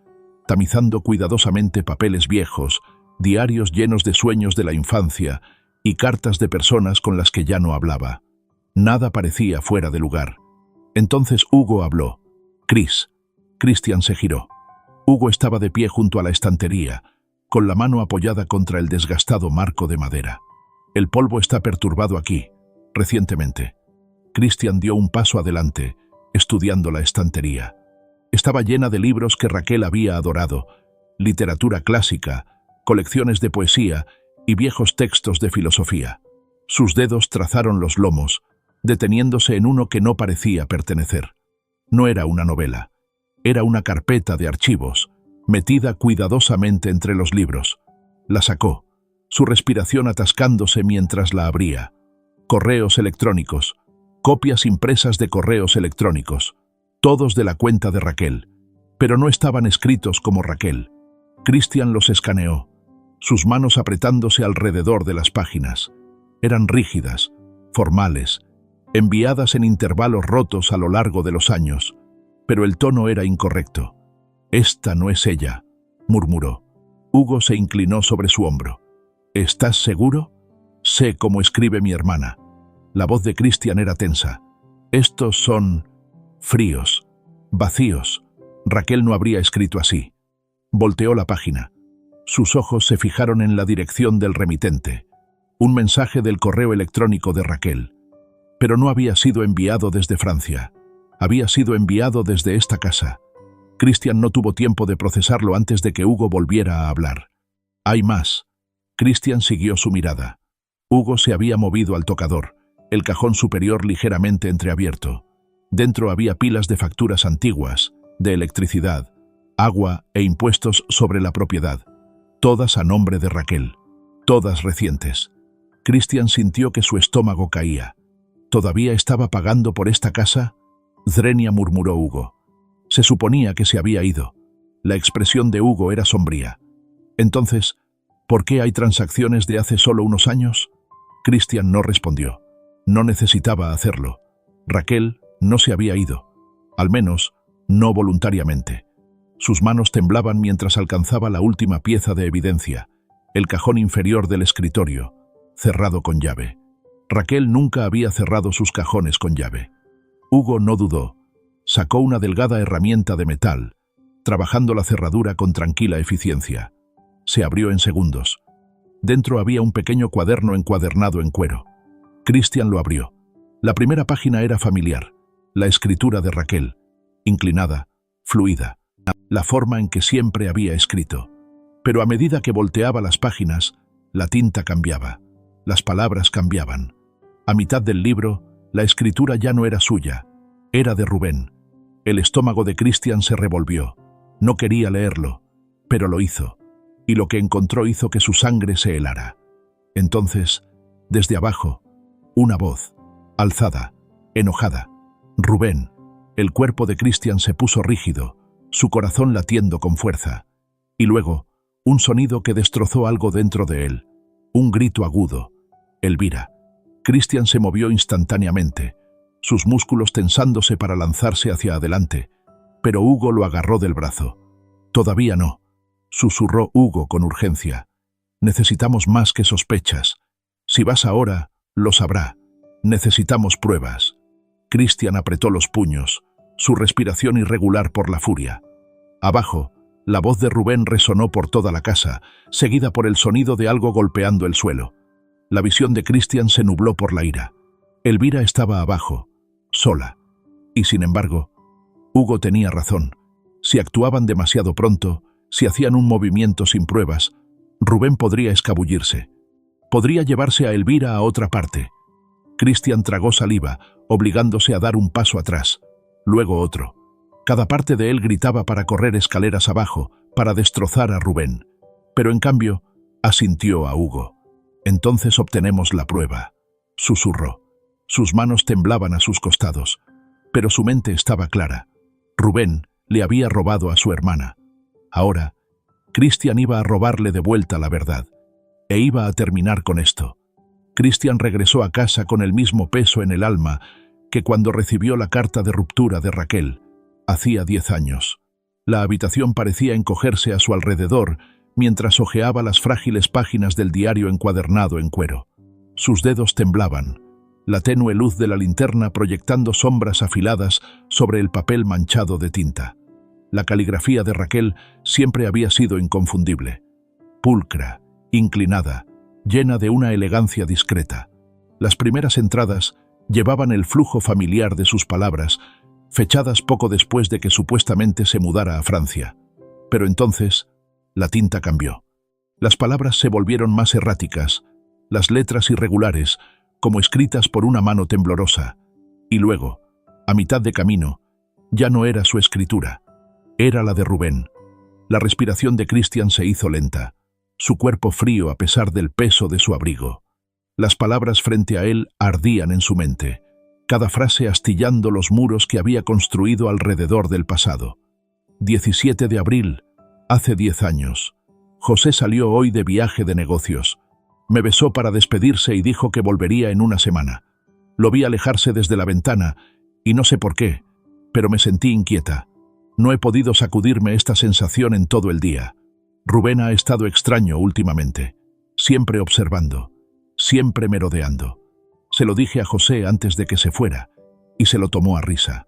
tamizando cuidadosamente papeles viejos, diarios llenos de sueños de la infancia y cartas de personas con las que ya no hablaba. Nada parecía fuera de lugar. Entonces Hugo habló. Chris. Christian se giró. Hugo estaba de pie junto a la estantería, con la mano apoyada contra el desgastado marco de madera. El polvo está perturbado aquí, recientemente. Christian dio un paso adelante, estudiando la estantería. Estaba llena de libros que Raquel había adorado, literatura clásica, colecciones de poesía y viejos textos de filosofía. Sus dedos trazaron los lomos, deteniéndose en uno que no parecía pertenecer. No era una novela, era una carpeta de archivos, metida cuidadosamente entre los libros. La sacó, su respiración atascándose mientras la abría. Correos electrónicos, copias impresas de correos electrónicos, todos de la cuenta de Raquel, pero no estaban escritos como Raquel. Christian los escaneó, sus manos apretándose alrededor de las páginas. Eran rígidas, formales, enviadas en intervalos rotos a lo largo de los años, pero el tono era incorrecto. «Esta no es ella», murmuró. Hugo se inclinó sobre su hombro. «¿Estás seguro?» «Sé cómo escribe mi hermana». La voz de Christian era tensa. «Estos son fríos, vacíos». Raquel no habría escrito así. Volteó la página. Sus ojos se fijaron en la dirección del remitente. Un mensaje del correo electrónico de Raquel. Pero no había sido enviado desde Francia. Había sido enviado desde esta casa. Christian no tuvo tiempo de procesarlo antes de que Hugo volviera a hablar. «Hay más». Christian siguió su mirada. Hugo se había movido al tocador, el cajón superior ligeramente entreabierto. Dentro había pilas de facturas antiguas, de electricidad, agua e impuestos sobre la propiedad, todas a nombre de Raquel, todas recientes. Christian sintió que su estómago caía. ¿Todavía estaba pagando por esta casa? Zrenia, murmuró Hugo. Se suponía que se había ido. La expresión de Hugo era sombría. Entonces, ¿por qué hay transacciones de hace solo unos años? Christian no respondió. No necesitaba hacerlo. Raquel no se había ido. Al menos, no voluntariamente. Sus manos temblaban mientras alcanzaba la última pieza de evidencia, el cajón inferior del escritorio, cerrado con llave. Raquel nunca había cerrado sus cajones con llave. Hugo no dudó. Sacó una delgada herramienta de metal, trabajando la cerradura con tranquila eficiencia. Se abrió en segundos. Dentro había un pequeño cuaderno encuadernado en cuero. Christian lo abrió. La primera página era familiar, la escritura de Raquel, inclinada, fluida, la forma en que siempre había escrito. Pero a medida que volteaba las páginas, la tinta cambiaba, las palabras cambiaban. A mitad del libro, la escritura ya no era suya, era de Rubén. El estómago de Christian se revolvió. No quería leerlo, pero lo hizo, y lo que encontró hizo que su sangre se helara. Entonces, desde abajo, una voz, alzada, enojada. «Rubén». El cuerpo de Christian se puso rígido, su corazón latiendo con fuerza. Y luego, un sonido que destrozó algo dentro de él. Un grito agudo. «Elvira». Christian se movió instantáneamente, sus músculos tensándose para lanzarse hacia adelante, pero Hugo lo agarró del brazo. «Todavía no», susurró Hugo con urgencia. «Necesitamos más que sospechas. Si vas ahora, lo sabrá. Necesitamos pruebas». Christian apretó los puños, su respiración irregular por la furia. Abajo, la voz de Rubén resonó por toda la casa, seguida por el sonido de algo golpeando el suelo. La visión de Christian se nubló por la ira. Elvira estaba abajo, sola. Y sin embargo, Hugo tenía razón. Si actuaban demasiado pronto, si hacían un movimiento sin pruebas, Rubén podría escabullirse. Podría llevarse a Elvira a otra parte. Christian tragó saliva, obligándose a dar un paso atrás, luego otro. Cada parte de él gritaba para correr escaleras abajo, para destrozar a Rubén. Pero en cambio, asintió a Hugo. «Entonces obtenemos la prueba», susurró. Sus manos temblaban a sus costados, pero su mente estaba clara. Rubén le había robado a su hermana. Ahora, Christian iba a robarle de vuelta la verdad, e iba a terminar con esto. Christian regresó a casa con el mismo peso en el alma que cuando recibió la carta de ruptura de Raquel. Hacía 10 años. La habitación parecía encogerse a su alrededor mientras hojeaba las frágiles páginas del diario encuadernado en cuero. Sus dedos temblaban, la tenue luz de la linterna proyectando sombras afiladas sobre el papel manchado de tinta. La caligrafía de Raquel siempre había sido inconfundible. Pulcra, inclinada, llena de una elegancia discreta. Las primeras entradas llevaban el flujo familiar de sus palabras, fechadas poco después de que supuestamente se mudara a Francia. Pero entonces, la tinta cambió. Las palabras se volvieron más erráticas, las letras irregulares, como escritas por una mano temblorosa. Y luego, a mitad de camino, ya no era su escritura, era la de Rubén. La respiración de Christian se hizo lenta, su cuerpo frío a pesar del peso de su abrigo. Las palabras frente a él ardían en su mente, cada frase astillando los muros que había construido alrededor del pasado. 17 de abril, hace 10 años. José salió hoy de viaje de negocios. Me besó para despedirse y dijo que volvería en una semana. Lo vi alejarse desde la ventana y no sé por qué, pero me sentí inquieta. No he podido sacudirme esta sensación en todo el día. Rubén ha estado extraño últimamente, siempre observando, siempre merodeando. Se lo dije a José antes de que se fuera, y se lo tomó a risa.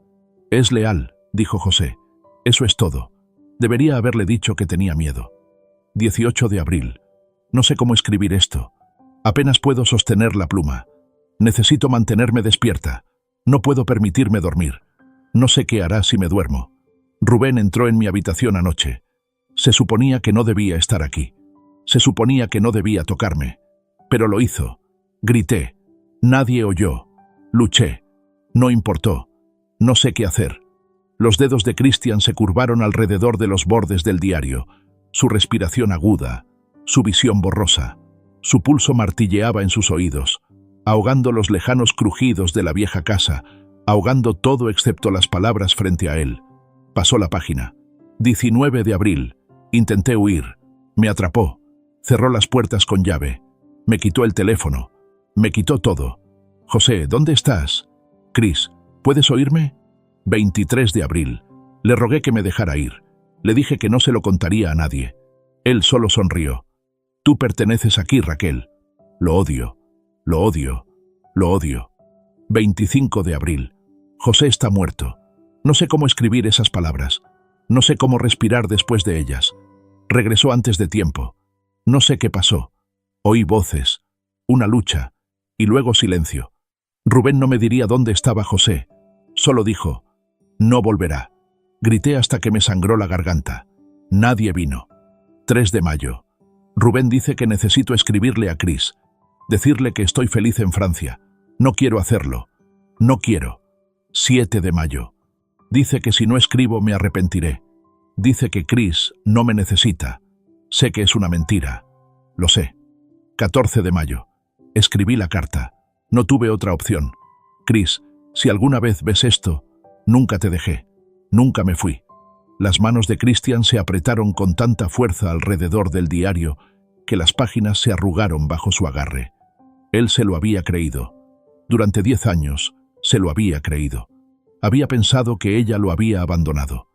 Es leal, dijo José. Eso es todo. Debería haberle dicho que tenía miedo. 18 de abril. No sé cómo escribir esto. Apenas puedo sostener la pluma. Necesito mantenerme despierta. No puedo permitirme dormir. No sé qué hará si me duermo. Rubén entró en mi habitación anoche. Se suponía que no debía estar aquí. Se suponía que no debía tocarme. Pero lo hizo. Grité. Nadie oyó. Luché. No importó. No sé qué hacer. Los dedos de Christian se curvaron alrededor de los bordes del diario. Su respiración aguda, su visión borrosa. Su pulso martilleaba en sus oídos, ahogando los lejanos crujidos de la vieja casa, ahogando todo excepto las palabras frente a él. Pasó la página. 19 de abril. Intenté huir. Me atrapó. Cerró las puertas con llave. Me quitó el teléfono. Me quitó todo. José, ¿dónde estás? Chris, ¿puedes oírme? 23 de abril. Le rogué que me dejara ir. Le dije que no se lo contaría a nadie. Él solo sonrió. Tú perteneces aquí, Raquel. Lo odio. Lo odio. Lo odio. 25 de abril. José está muerto. No sé cómo escribir esas palabras. No sé cómo respirar después de ellas. Regresó antes de tiempo. No sé qué pasó. Oí voces. Una lucha. Y luego silencio. Rubén no me diría dónde estaba José. Solo dijo, no volverá. Grité hasta que me sangró la garganta. Nadie vino. 3 de mayo. Rubén dice que necesito escribirle a Chris. Decirle que estoy feliz en Francia. No quiero hacerlo. No quiero. 7 de mayo. Dice que si no escribo me arrepentiré. Dice que Chris no me necesita. Sé que es una mentira. Lo sé. 14 de mayo. Escribí la carta. No tuve otra opción. Chris, si alguna vez ves esto, nunca te dejé. Nunca me fui. Las manos de Christian se apretaron con tanta fuerza alrededor del diario que las páginas se arrugaron bajo su agarre. Él se lo había creído. Durante 10 años se lo había creído. Había pensado que ella lo había abandonado.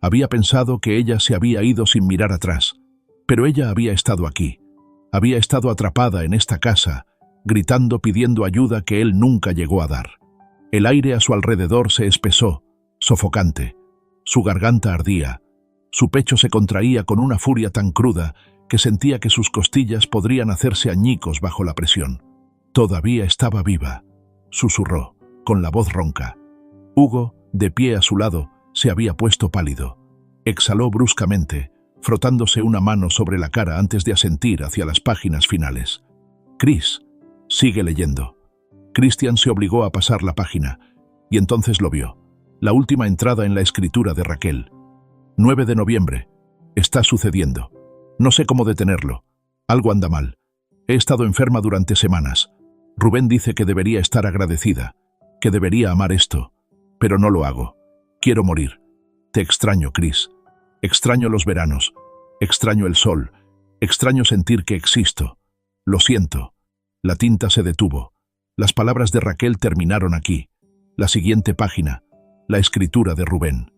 Había pensado que ella se había ido sin mirar atrás. Pero ella había estado aquí. Había estado atrapada en esta casa, gritando pidiendo ayuda que él nunca llegó a dar. El aire a su alrededor se espesó, sofocante. Su garganta ardía. Su pecho se contraía con una furia tan cruda que sentía que sus costillas podrían hacerse añicos bajo la presión. Todavía estaba viva, susurró, con la voz ronca. Hugo, de pie a su lado, se había puesto pálido. Exhaló bruscamente, frotándose una mano sobre la cara antes de asentir hacia las páginas finales. Chris, sigue leyendo. Christian se obligó a pasar la página, y entonces lo vio. La última entrada en la escritura de Raquel. 9 de noviembre. Está sucediendo. No sé cómo detenerlo. Algo anda mal. He estado enferma durante semanas. Rubén dice que debería estar agradecida, que debería amar esto, pero no lo hago. Quiero morir. Te extraño, Chris. Extraño los veranos. Extraño el sol. Extraño sentir que existo. Lo siento. La tinta se detuvo. Las palabras de Raquel terminaron aquí. La siguiente página. La escritura de Rubén.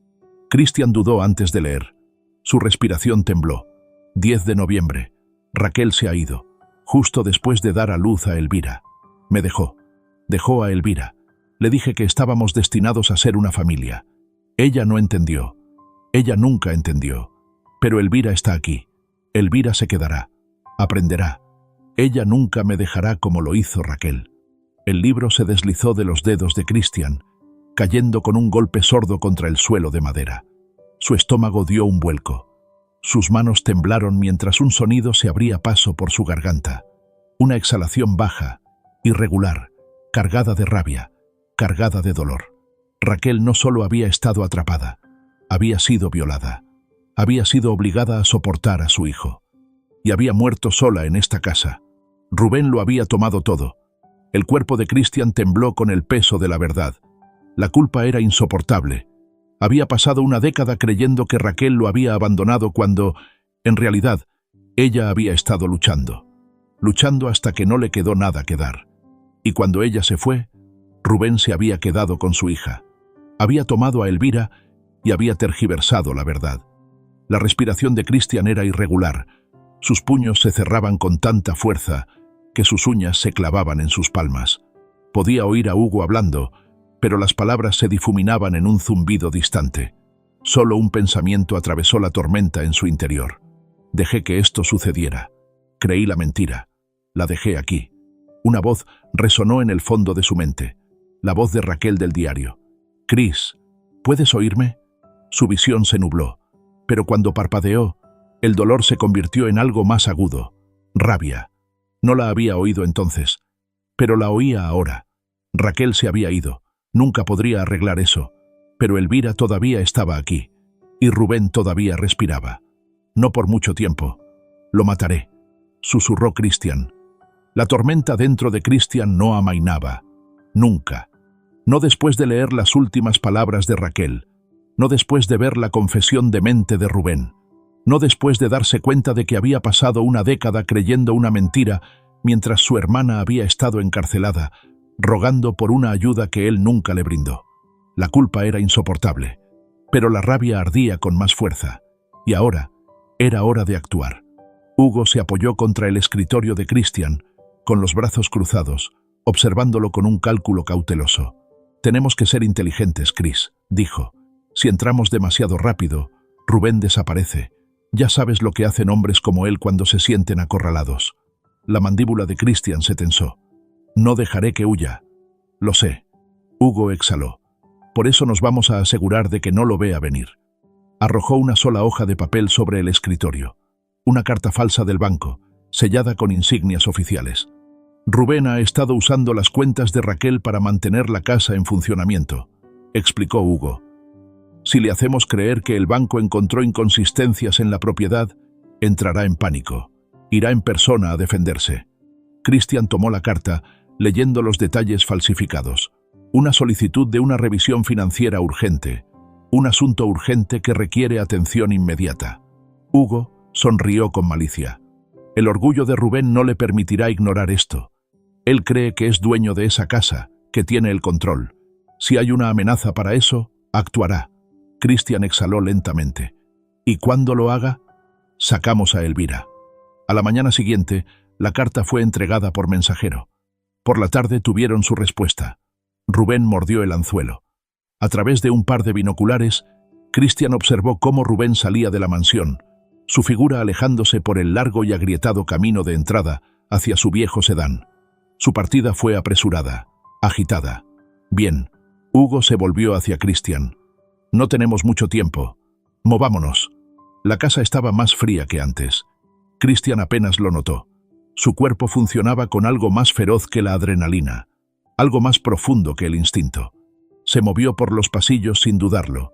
Christian dudó antes de leer. Su respiración tembló. 10 de noviembre. Raquel se ha ido, justo después de dar a luz a Elvira. Me dejó. Dejó a Elvira. Le dije que estábamos destinados a ser una familia. Ella no entendió. Ella nunca entendió. Pero Elvira está aquí. Elvira se quedará. Aprenderá. Ella nunca me dejará como lo hizo Raquel. El libro se deslizó de los dedos de Christian, cayendo con un golpe sordo contra el suelo de madera. Su estómago dio un vuelco. Sus manos temblaron mientras un sonido se abría paso por su garganta. Una exhalación baja, irregular, cargada de rabia, cargada de dolor. Raquel no solo había estado atrapada, había sido violada. Había sido obligada a soportar a su hijo. Y había muerto sola en esta casa. Rubén lo había tomado todo. El cuerpo de Cristian tembló con el peso de la verdad. La culpa era insoportable. Había pasado una década creyendo que Raquel lo había abandonado cuando, en realidad, ella había estado luchando. Luchando hasta que no le quedó nada que dar. Y cuando ella se fue, Rubén se había quedado con su hija. Había tomado a Elvira y había tergiversado la verdad. La respiración de Cristian era irregular. Sus puños se cerraban con tanta fuerza que sus uñas se clavaban en sus palmas. Podía oír a Hugo hablando, pero las palabras se difuminaban en un zumbido distante. Solo un pensamiento atravesó la tormenta en su interior. Dejé que esto sucediera. Creí la mentira. La dejé aquí. Una voz resonó en el fondo de su mente. La voz de Raquel del diario. «Cris, ¿puedes oírme?» Su visión se nubló, pero cuando parpadeó, el dolor se convirtió en algo más agudo. Rabia. No la había oído entonces, pero la oía ahora. Raquel se había ido. Nunca podría arreglar eso, pero Elvira todavía estaba aquí, y Rubén todavía respiraba. No por mucho tiempo. «Lo mataré», susurró Cristian. La tormenta dentro de Cristian no amainaba. Nunca. No después de leer las últimas palabras de Raquel. No después de ver la confesión demente de Rubén. No después de darse cuenta de que había pasado una década creyendo una mentira mientras su hermana había estado encarcelada, rogando por una ayuda que él nunca le brindó. La culpa era insoportable, pero la rabia ardía con más fuerza. Y ahora, era hora de actuar. Hugo se apoyó contra el escritorio de Cristian, con los brazos cruzados, observándolo con un cálculo cauteloso. «Tenemos que ser inteligentes, Cris», dijo. «Si entramos demasiado rápido, Rubén desaparece. Ya sabes lo que hacen hombres como él cuando se sienten acorralados». La mandíbula de Cristian se tensó. «No dejaré que huya». «Lo sé». Hugo exhaló. «Por eso nos vamos a asegurar de que no lo vea venir». Arrojó una sola hoja de papel sobre el escritorio. Una carta falsa del banco, sellada con insignias oficiales. «Rubén ha estado usando las cuentas de Raquel para mantener la casa en funcionamiento», explicó Hugo. «Si le hacemos creer que el banco encontró inconsistencias en la propiedad, entrará en pánico. Irá en persona a defenderse». Cristian tomó la carta, leyendo los detalles falsificados. Una solicitud de una revisión financiera urgente. Un asunto urgente que requiere atención inmediata. Hugo sonrió con malicia. El orgullo de Rubén no le permitirá ignorar esto. Él cree que es dueño de esa casa, que tiene el control. Si hay una amenaza para eso, actuará. Cristian exhaló lentamente. «¿Y cuando lo haga?» «Sacamos a Elvira». A la mañana siguiente, la carta fue entregada por mensajero. Por la tarde tuvieron su respuesta. Rubén mordió el anzuelo. A través de un par de binoculares, Cristian observó cómo Rubén salía de la mansión, su figura alejándose por el largo y agrietado camino de entrada hacia su viejo sedán. Su partida fue apresurada, agitada. «Bien». Hugo se volvió hacia Cristian. «No tenemos mucho tiempo. Movámonos». La casa estaba más fría que antes. Cristian apenas lo notó. Su cuerpo funcionaba con algo más feroz que la adrenalina, algo más profundo que el instinto. Se movió por los pasillos sin dudarlo.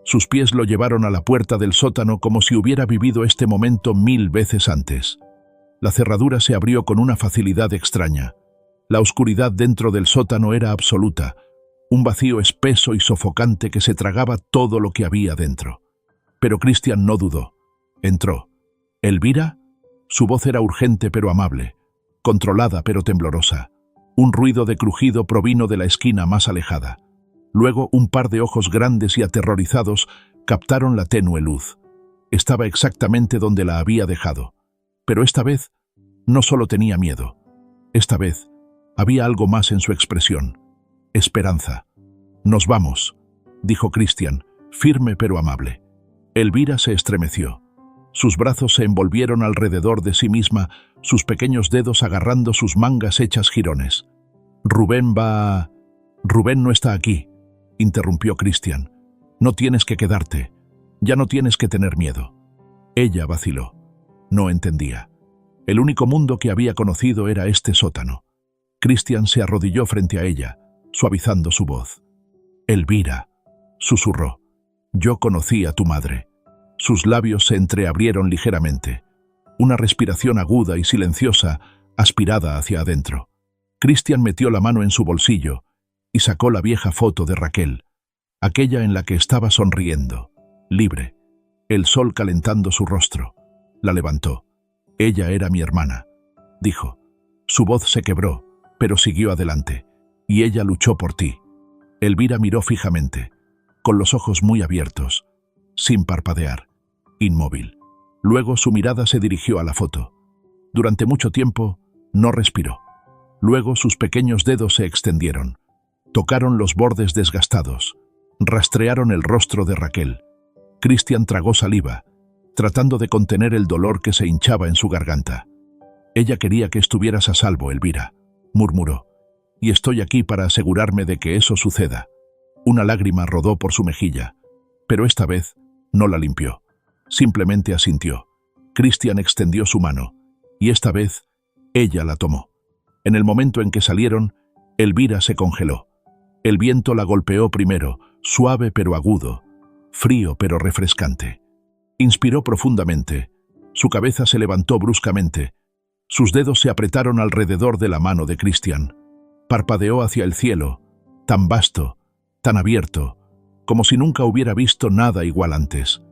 Sus pies lo llevaron a la puerta del sótano como si hubiera vivido este momento 1000 veces antes. La cerradura se abrió con una facilidad extraña. La oscuridad dentro del sótano era absoluta, un vacío espeso y sofocante que se tragaba todo lo que había dentro. Pero Cristian no dudó. Entró. «¿Elvira?» Su voz era urgente pero amable, controlada pero temblorosa. Un ruido de crujido provino de la esquina más alejada. Luego un par de ojos grandes y aterrorizados captaron la tenue luz. Estaba exactamente donde la había dejado. Pero esta vez no solo tenía miedo. Esta vez había algo más en su expresión. Esperanza. «Nos vamos», dijo Cristian, firme pero amable. Elvira se estremeció. Sus brazos se envolvieron alrededor de sí misma, sus pequeños dedos agarrando sus mangas hechas jirones. «Rubén va...» «Rubén no está aquí», interrumpió Cristian. «No tienes que quedarte. Ya no tienes que tener miedo». Ella vaciló. No entendía. El único mundo que había conocido era este sótano. Christian se arrodilló frente a ella, suavizando su voz. «Elvira», susurró, «yo conocí a tu madre». Sus labios se entreabrieron ligeramente. Una respiración aguda y silenciosa, aspirada hacia adentro. Christian metió la mano en su bolsillo y sacó la vieja foto de Raquel, aquella en la que estaba sonriendo, libre, el sol calentando su rostro. La levantó. «Ella era mi hermana», dijo. Su voz se quebró, pero siguió adelante. «Y ella luchó por ti». Elvira miró fijamente, con los ojos muy abiertos, sin parpadear, inmóvil. Luego su mirada se dirigió a la foto. Durante mucho tiempo no respiró. Luego sus pequeños dedos se extendieron, tocaron los bordes desgastados, rastrearon el rostro de Raquel. Christian tragó saliva, tratando de contener el dolor que se hinchaba en su garganta. «Ella quería que estuvieras a salvo, Elvira», murmuró, «y estoy aquí para asegurarme de que eso suceda». Una lágrima rodó por su mejilla, pero esta vez no la limpió. Simplemente asintió. Christian extendió su mano, y esta vez ella la tomó. En el momento en que salieron, Elvira se congeló. El viento la golpeó primero, suave pero agudo, frío pero refrescante. Inspiró profundamente. Su cabeza se levantó bruscamente. Sus dedos se apretaron alrededor de la mano de Christian. Parpadeó hacia el cielo, tan vasto, tan abierto, como si nunca hubiera visto nada igual antes.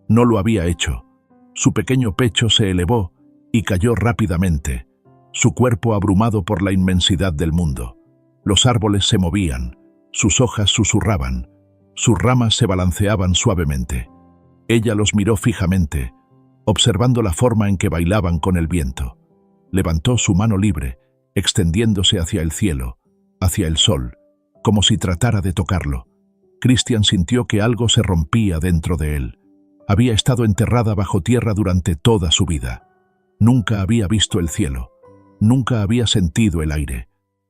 No lo había hecho. Su pequeño pecho se elevó y cayó rápidamente, su cuerpo abrumado por la inmensidad del mundo. Los árboles se movían, sus hojas susurraban, sus ramas se balanceaban suavemente. Ella los miró fijamente, observando la forma en que bailaban con el viento. Levantó su mano libre, extendiéndose hacia el cielo, hacia el sol, como si tratara de tocarlo. Christian sintió que algo se rompía dentro de él. Había estado enterrada bajo tierra durante toda su vida. Nunca había visto el cielo, nunca había sentido el aire,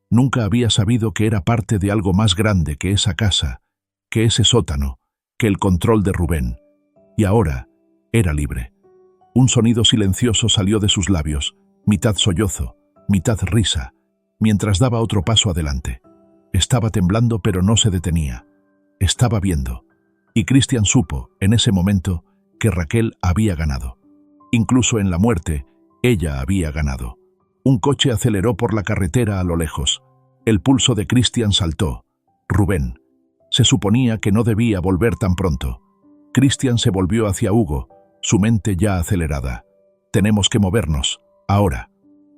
nunca había sabido que era parte de algo más grande que esa casa, que ese sótano, que el control de Rubén. Y ahora era libre. Un sonido silencioso salió de sus labios, mitad sollozo, mitad risa, mientras daba otro paso adelante. Estaba temblando, pero no se detenía. Estaba viendo. Y Christian supo, en ese momento, que Raquel había ganado. Incluso en la muerte, ella había ganado. Un coche aceleró por la carretera a lo lejos. El pulso de Christian saltó. Rubén. Se suponía que no debía volver tan pronto. Christian se volvió hacia Hugo, su mente ya acelerada. «Tenemos que movernos, ahora».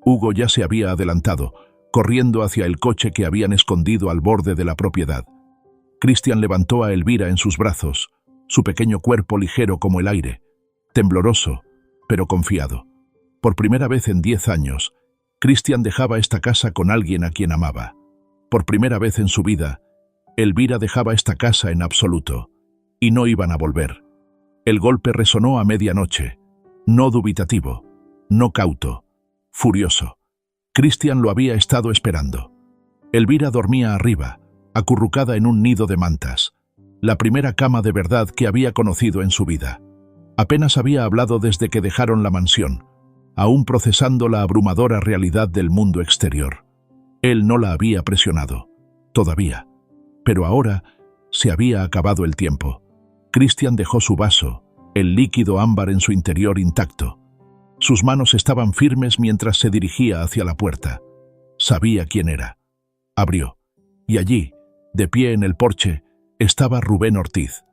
Hugo ya se había adelantado, corriendo hacia el coche que habían escondido al borde de la propiedad. Christian levantó a Elvira en sus brazos, su pequeño cuerpo ligero como el aire, tembloroso, pero confiado. Por primera vez en 10 años, Christian dejaba esta casa con alguien a quien amaba. Por primera vez en su vida, Elvira dejaba esta casa en absoluto, y no iban a volver. El golpe resonó a medianoche, no dubitativo, no cauto, furioso. Christian lo había estado esperando. Elvira dormía arriba, acurrucada en un nido de mantas, la primera cama de verdad que había conocido en su vida. Apenas había hablado desde que dejaron la mansión, aún procesando la abrumadora realidad del mundo exterior. Él no la había presionado, todavía. Pero ahora se había acabado el tiempo. Christian dejó su vaso, el líquido ámbar en su interior intacto. Sus manos estaban firmes mientras se dirigía hacia la puerta. Sabía quién era. Abrió. Y allí, de pie en el porche, estaba Rubén Ortiz.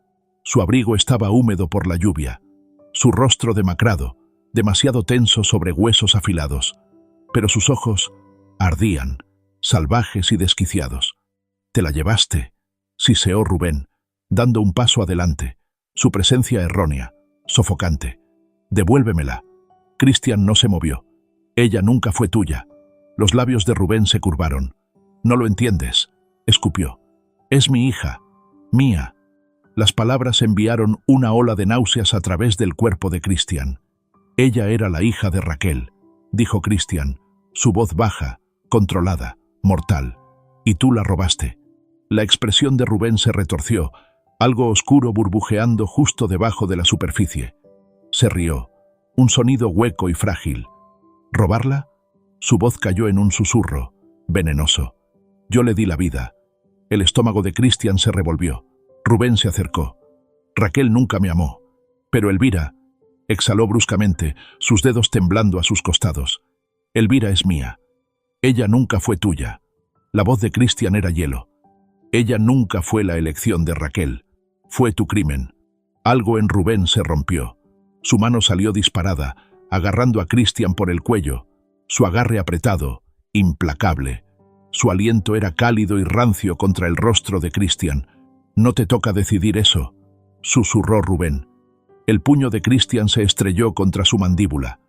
Su abrigo estaba húmedo por la lluvia. Su rostro demacrado, demasiado tenso sobre huesos afilados. Pero sus ojos ardían, salvajes y desquiciados. «¿Te la llevaste?», siseó Rubén, dando un paso adelante, su presencia errónea, sofocante. «Devuélvemela». Christian no se movió. «Ella nunca fue tuya». Los labios de Rubén se curvaron. «No lo entiendes», escupió. «Es mi hija, mía». Las palabras enviaron una ola de náuseas a través del cuerpo de Christian. «Ella era la hija de Raquel», dijo Christian, su voz baja, controlada, mortal. «Y tú la robaste». La expresión de Rubén se retorció, algo oscuro burbujeando justo debajo de la superficie. Se rió, Un sonido hueco y frágil. ¿Robarla? Su voz cayó en un susurro, venenoso. Yo le di la vida. El estómago de Cristian se revolvió. Rubén se acercó. Raquel nunca me amó. Pero Elvira, exhaló bruscamente, sus dedos temblando a sus costados. Elvira es mía. Ella nunca fue tuya. La voz de Cristian era hielo. Ella nunca fue la elección de Raquel. Fue tu crimen. Algo en Rubén se rompió. Su mano salió disparada, agarrando a Cristian por el cuello. Su agarre apretado, implacable. Su aliento era cálido y rancio contra el rostro de Cristian. No te toca decidir eso, susurró Rubén. El puño de Cristian se estrelló contra su mandíbula.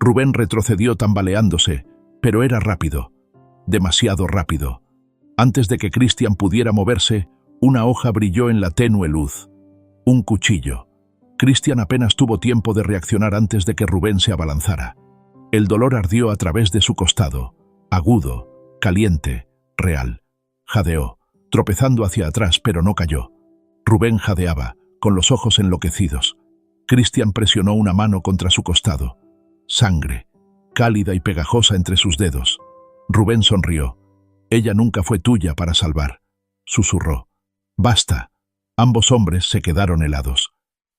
Rubén retrocedió tambaleándose, pero era rápido. Demasiado rápido. Antes de que Cristian pudiera moverse, una hoja brilló en la tenue luz. Un cuchillo. Cristian apenas tuvo tiempo de reaccionar antes de que Rubén se abalanzara. El dolor ardió a través de su costado, agudo, caliente, real. Jadeó, tropezando hacia atrás, pero no cayó. Rubén jadeaba, con los ojos enloquecidos. Cristian presionó una mano contra su costado. Sangre, cálida y pegajosa entre sus dedos. Rubén sonrió. Ella nunca fue tuya para salvar, susurró. Basta. Ambos hombres se quedaron helados.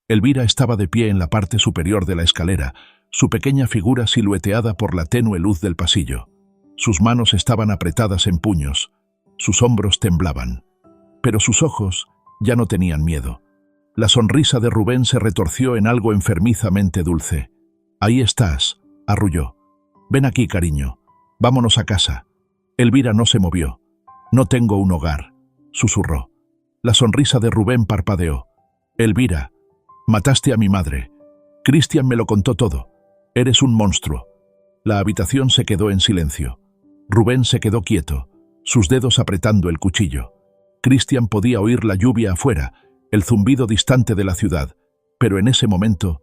Elvira estaba de pie en la parte superior de la escalera, su pequeña figura silueteada por la tenue luz del pasillo. Sus manos estaban apretadas en puños, sus hombros temblaban. Pero sus ojos ya no tenían miedo. La sonrisa de Rubén se retorció en algo enfermizamente dulce. Ahí estás, arrulló. Ven aquí, cariño. Vámonos a casa. Elvira no se movió. No tengo un hogar, susurró. La sonrisa de Rubén parpadeó. Elvira, mataste a mi madre. Cristian me lo contó todo. Eres un monstruo. La habitación se quedó en silencio. Rubén se quedó quieto, sus dedos apretando el cuchillo. Cristian podía oír la lluvia afuera, el zumbido distante de la ciudad, pero en ese momento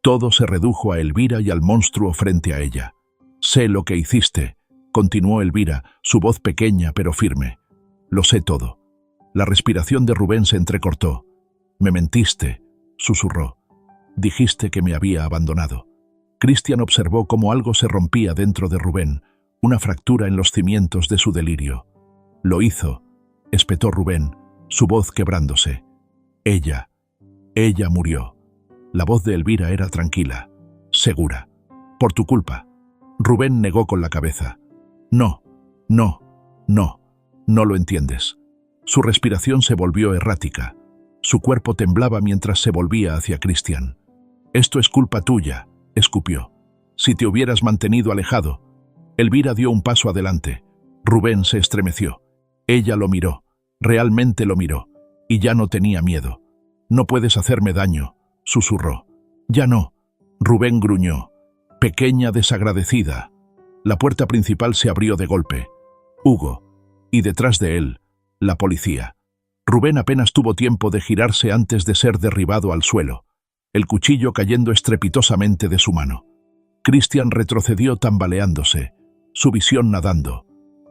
todo se redujo a Elvira y al monstruo frente a ella. Sé lo que hiciste, continuó Elvira, su voz pequeña pero firme. Lo sé todo. La respiración de Rubén se entrecortó. Me mentiste, susurró. Dijiste que me había abandonado. Cristian observó cómo algo se rompía dentro de Rubén, una fractura en los cimientos de su delirio. Lo hizo, espetó Rubén, su voz quebrándose. Ella murió. La voz de Elvira era tranquila, segura. Por tu culpa. Rubén negó con la cabeza. No lo entiendes. Su respiración se volvió errática. Su cuerpo temblaba mientras se volvía hacia Cristian. Esto es culpa tuya, escupió. Si te hubieras mantenido alejado. Elvira dio un paso adelante. Rubén se estremeció. Ella lo miró, realmente lo miró, y ya no tenía miedo. No puedes hacerme daño, susurró. Ya no. Rubén gruñó. Pequeña desagradecida. La puerta principal se abrió de golpe. Hugo. Y detrás de él, la policía. Rubén apenas tuvo tiempo de girarse antes de ser derribado al suelo, el cuchillo cayendo estrepitosamente de su mano. Cristian retrocedió tambaleándose, su visión nadando.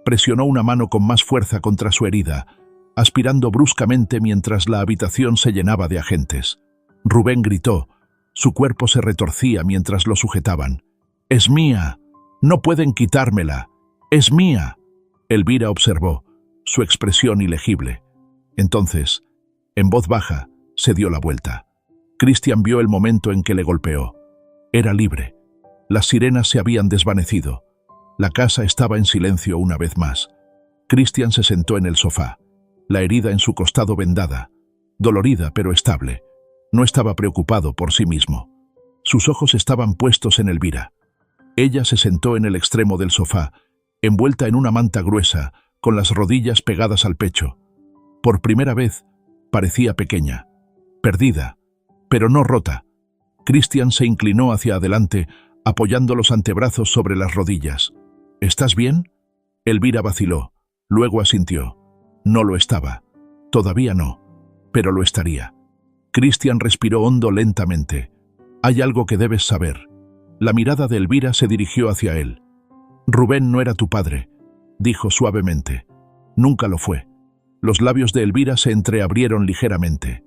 Presionó una mano con más fuerza contra su herida, aspirando bruscamente mientras la habitación se llenaba de agentes. Rubén gritó. Su cuerpo se retorcía mientras lo sujetaban. «¡Es mía! ¡No pueden quitármela! ¡Es mía!». Elvira observó, su expresión ilegible. Entonces, en voz baja, se dio la vuelta. Cristian vio el momento en que le golpeó. Era libre. Las sirenas se habían desvanecido. La casa estaba en silencio una vez más. Cristian se sentó en el sofá, la herida en su costado vendada, dolorida pero estable. No estaba preocupado por sí mismo. Sus ojos estaban puestos en Elvira. Ella se sentó en el extremo del sofá, envuelta en una manta gruesa, con las rodillas pegadas al pecho. Por primera vez, parecía pequeña, perdida, pero no rota. Cristian se inclinó hacia adelante, apoyando los antebrazos sobre las rodillas. «¿Estás bien?». Elvira vaciló, luego asintió. No lo estaba. Todavía no, pero lo estaría. Cristian respiró hondo lentamente. «Hay algo que debes saber». La mirada de Elvira se dirigió hacia él. «Rubén no era tu padre», dijo suavemente. «Nunca lo fue». Los labios de Elvira se entreabrieron ligeramente.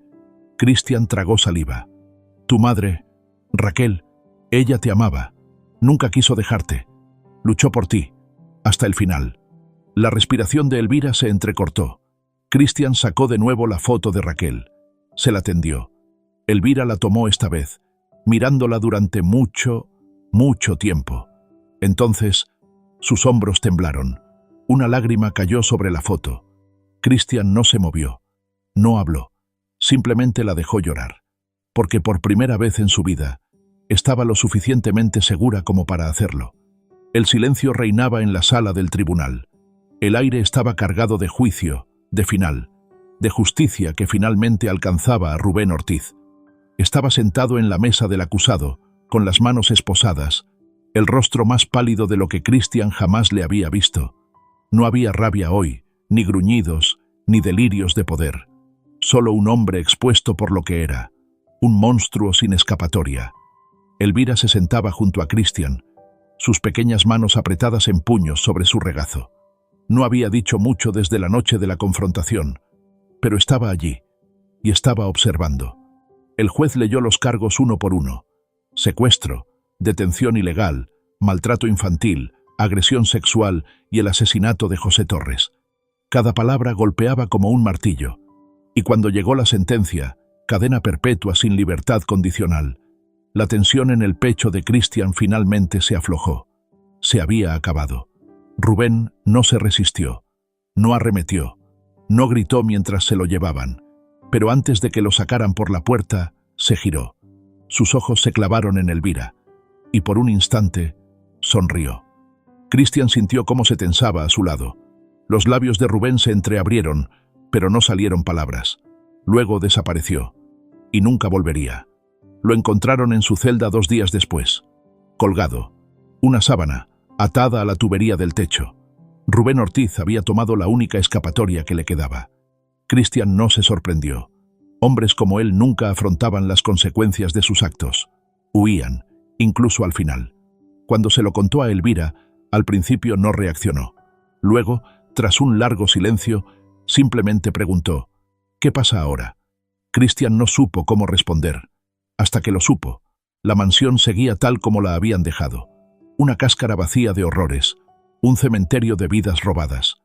Cristian tragó saliva. «Tu madre, Raquel, Ella te amaba. Nunca quiso dejarte. Luchó por ti. Hasta el final. La respiración de Elvira se entrecortó. Cristian sacó de nuevo la foto de Raquel. Se la tendió. Elvira la tomó esta vez, mirándola durante mucho, mucho tiempo. Entonces, sus hombros temblaron. Una lágrima cayó sobre la foto. Cristian no se movió. No habló. Simplemente la dejó llorar. Porque por primera vez en su vida, estaba lo suficientemente segura como para hacerlo. El silencio reinaba en la sala del tribunal. El aire estaba cargado de juicio, de final, de justicia que finalmente alcanzaba a Rubén Ortiz. Estaba sentado en la mesa del acusado, con las manos esposadas, el rostro más pálido de lo que Cristian jamás le había visto. No había rabia hoy, ni gruñidos, ni delirios de poder. Solo un hombre expuesto por lo que era, un monstruo sin escapatoria. Elvira se sentaba junto a Cristian, sus pequeñas manos apretadas en puños sobre su regazo. No había dicho mucho desde la noche de la confrontación, pero estaba allí, y estaba observando. El juez leyó los cargos uno por uno: secuestro, detención ilegal, maltrato infantil, agresión sexual y el asesinato de José Torres. Cada palabra golpeaba como un martillo, y cuando llegó la sentencia, cadena perpetua sin libertad condicional, la tensión en el pecho de Cristian finalmente se aflojó. Se había acabado. Rubén no se resistió, no arremetió, no gritó mientras se lo llevaban, pero antes de que lo sacaran por la puerta, se giró. Sus ojos se clavaron en Elvira, y por un instante sonrió. Cristian sintió cómo se tensaba a su lado. Los labios de Rubén se entreabrieron, pero no salieron palabras. Luego desapareció, y nunca volvería. Lo encontraron en su celda 2 días después, colgado, una sábana, atada a la tubería del techo. Rubén Ortiz había tomado la única escapatoria que le quedaba. Cristian no se sorprendió. Hombres como él nunca afrontaban las consecuencias de sus actos. Huían, incluso al final. Cuando se lo contó a Elvira, al principio no reaccionó. Luego, tras un largo silencio, simplemente preguntó: ¿qué pasa ahora? Cristian no supo cómo responder. Hasta que lo supo, la mansión seguía tal como la habían dejado. Una cáscara vacía de horrores, un cementerio de vidas robadas.